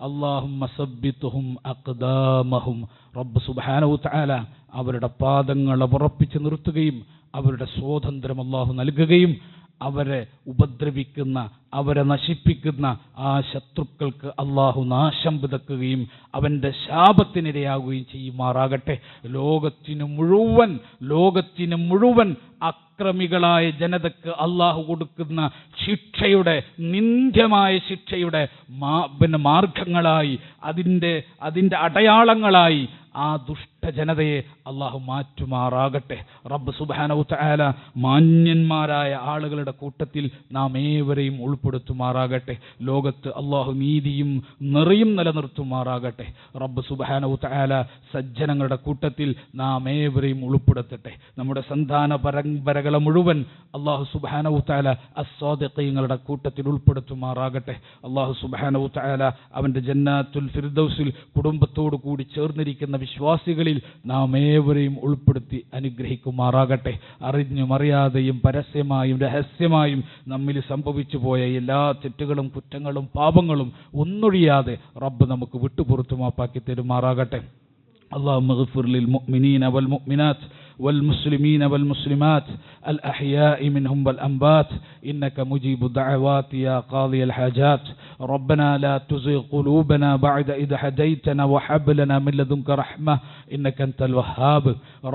[SPEAKER 1] اللهم ثبتهم أقدامهم. റബ്ബ് സുബ്ഹാനഹു വ തആല അവരുടെ പാദങ്ങൾ ഉറപ്പിച്ച് നിർത്തുകയും അവരുടെ സ്വാതന്ത്ര്യം അല്ലാഹു നൽകുകയും അവരെ ഉപദ്രവിക്കുന്ന, അവരെ നശിപ്പിക്കുന്ന ആ ശത്രുക്കൾക്ക് അല്ലാഹു നാശം വിതക്കുകയും അവൻ്റെ ശാപത്തിനിരയാകുകയും ചെയ്യുമാറാകട്ടെ. ലോകത്തിന് മുഴുവൻ അക്രമികളായ ജനതക്ക് അല്ലാഹു കൊടുക്കുന്ന ശിക്ഷയുടെ, നിന്ദ്യമായ ശിക്ഷയുടെ മാർഗങ്ങളായി, അതിൻ്റെ അടയാളങ്ങളായി ആ ദുഷ്ടജനതയെ അല്ലാഹു മാറ്റുമാറാകട്ടെ. റബ്ബ് സുബ്ഹാനഹു വ തആല മാന്യന്മാരായ ആളുകളുടെ കൂട്ടത്തിൽ നാം ഏവരെയും ഉൾപ്പെടുത്തുമാറാകട്ടെ. ലോകത്ത് അള്ളാഹു നീതിയും നിറയും നിലനിർത്തുമാറാകട്ടെ. റബ്ബ് സുബ്ഹാനഹു തആല സജ്ജനങ്ങളുടെ കൂട്ടത്തിൽ നാം ഏവരെയും ഉൾപ്പെടുത്തട്ടെ. നമ്മുടെ സന്താന പരമ്പരകളെ മുഴുവൻ അള്ളാഹു സുബ്ഹാനഹു തആല അസ്സാദിഖീങ്ങളുടെ കൂട്ടത്തിൽ ഉൾപ്പെടുത്തുമാറാകട്ടെ. അള്ളാഹു സുബ്ഹാനഹു തആല അവൻ്റെ ജന്നാത്തുൽ ഫിർദൗസിൽ കുടുംബത്തോടു കൂടി ചേർന്നിരിക്കുന്ന വിശ്വാസികളിൽ നാം ഏവരെയും ഉൾപ്പെടുത്തി അനുഗ്രഹിക്കുമാറാകട്ടെ. അറിഞ്ഞും അറിയാതെയും പരസ്യമായും രഹസ്യമായും നമ്മിൽ സംഭവിച്ചു പോയ എല്ലാ തെറ്റുകളും കുറ്റങ്ങളും പാപങ്ങളും ഒന്നൊഴിയാതെ റബ്ബ് നമുക്ക് വിട്ടുപുറത്തു മാപ്പാക്കി തരുമാറാകട്ടെ. اللهم اغفر للمؤمنين والمؤمنات والمسلمين والمسلمات الأحياء منهم والأموات إنك مجيب الدعوات يا قاضي الحاجات. ربنا لا تزغ قلوبنا بعد إذ هديتنا وهب لنا من لدنك رحمة إنك أنت الوهاب.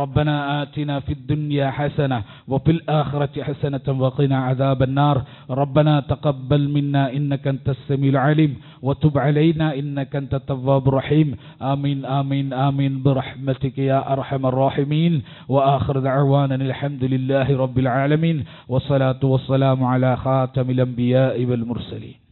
[SPEAKER 1] ربنا آتنا في الدنيا حسنة وفي الآخرة حسنة وقنا عذاب النار. ربنا تقبل منا إنك أنت السميع العليم وتب علينا إنك أنت التواب الرحيم. آمين آمين آمين برحمتك يا أرحم الراحمين. وآخر دعوانا الحمد لله رب العالمين والصلاة والسلام على خاتم الأنبياء والمرسلين.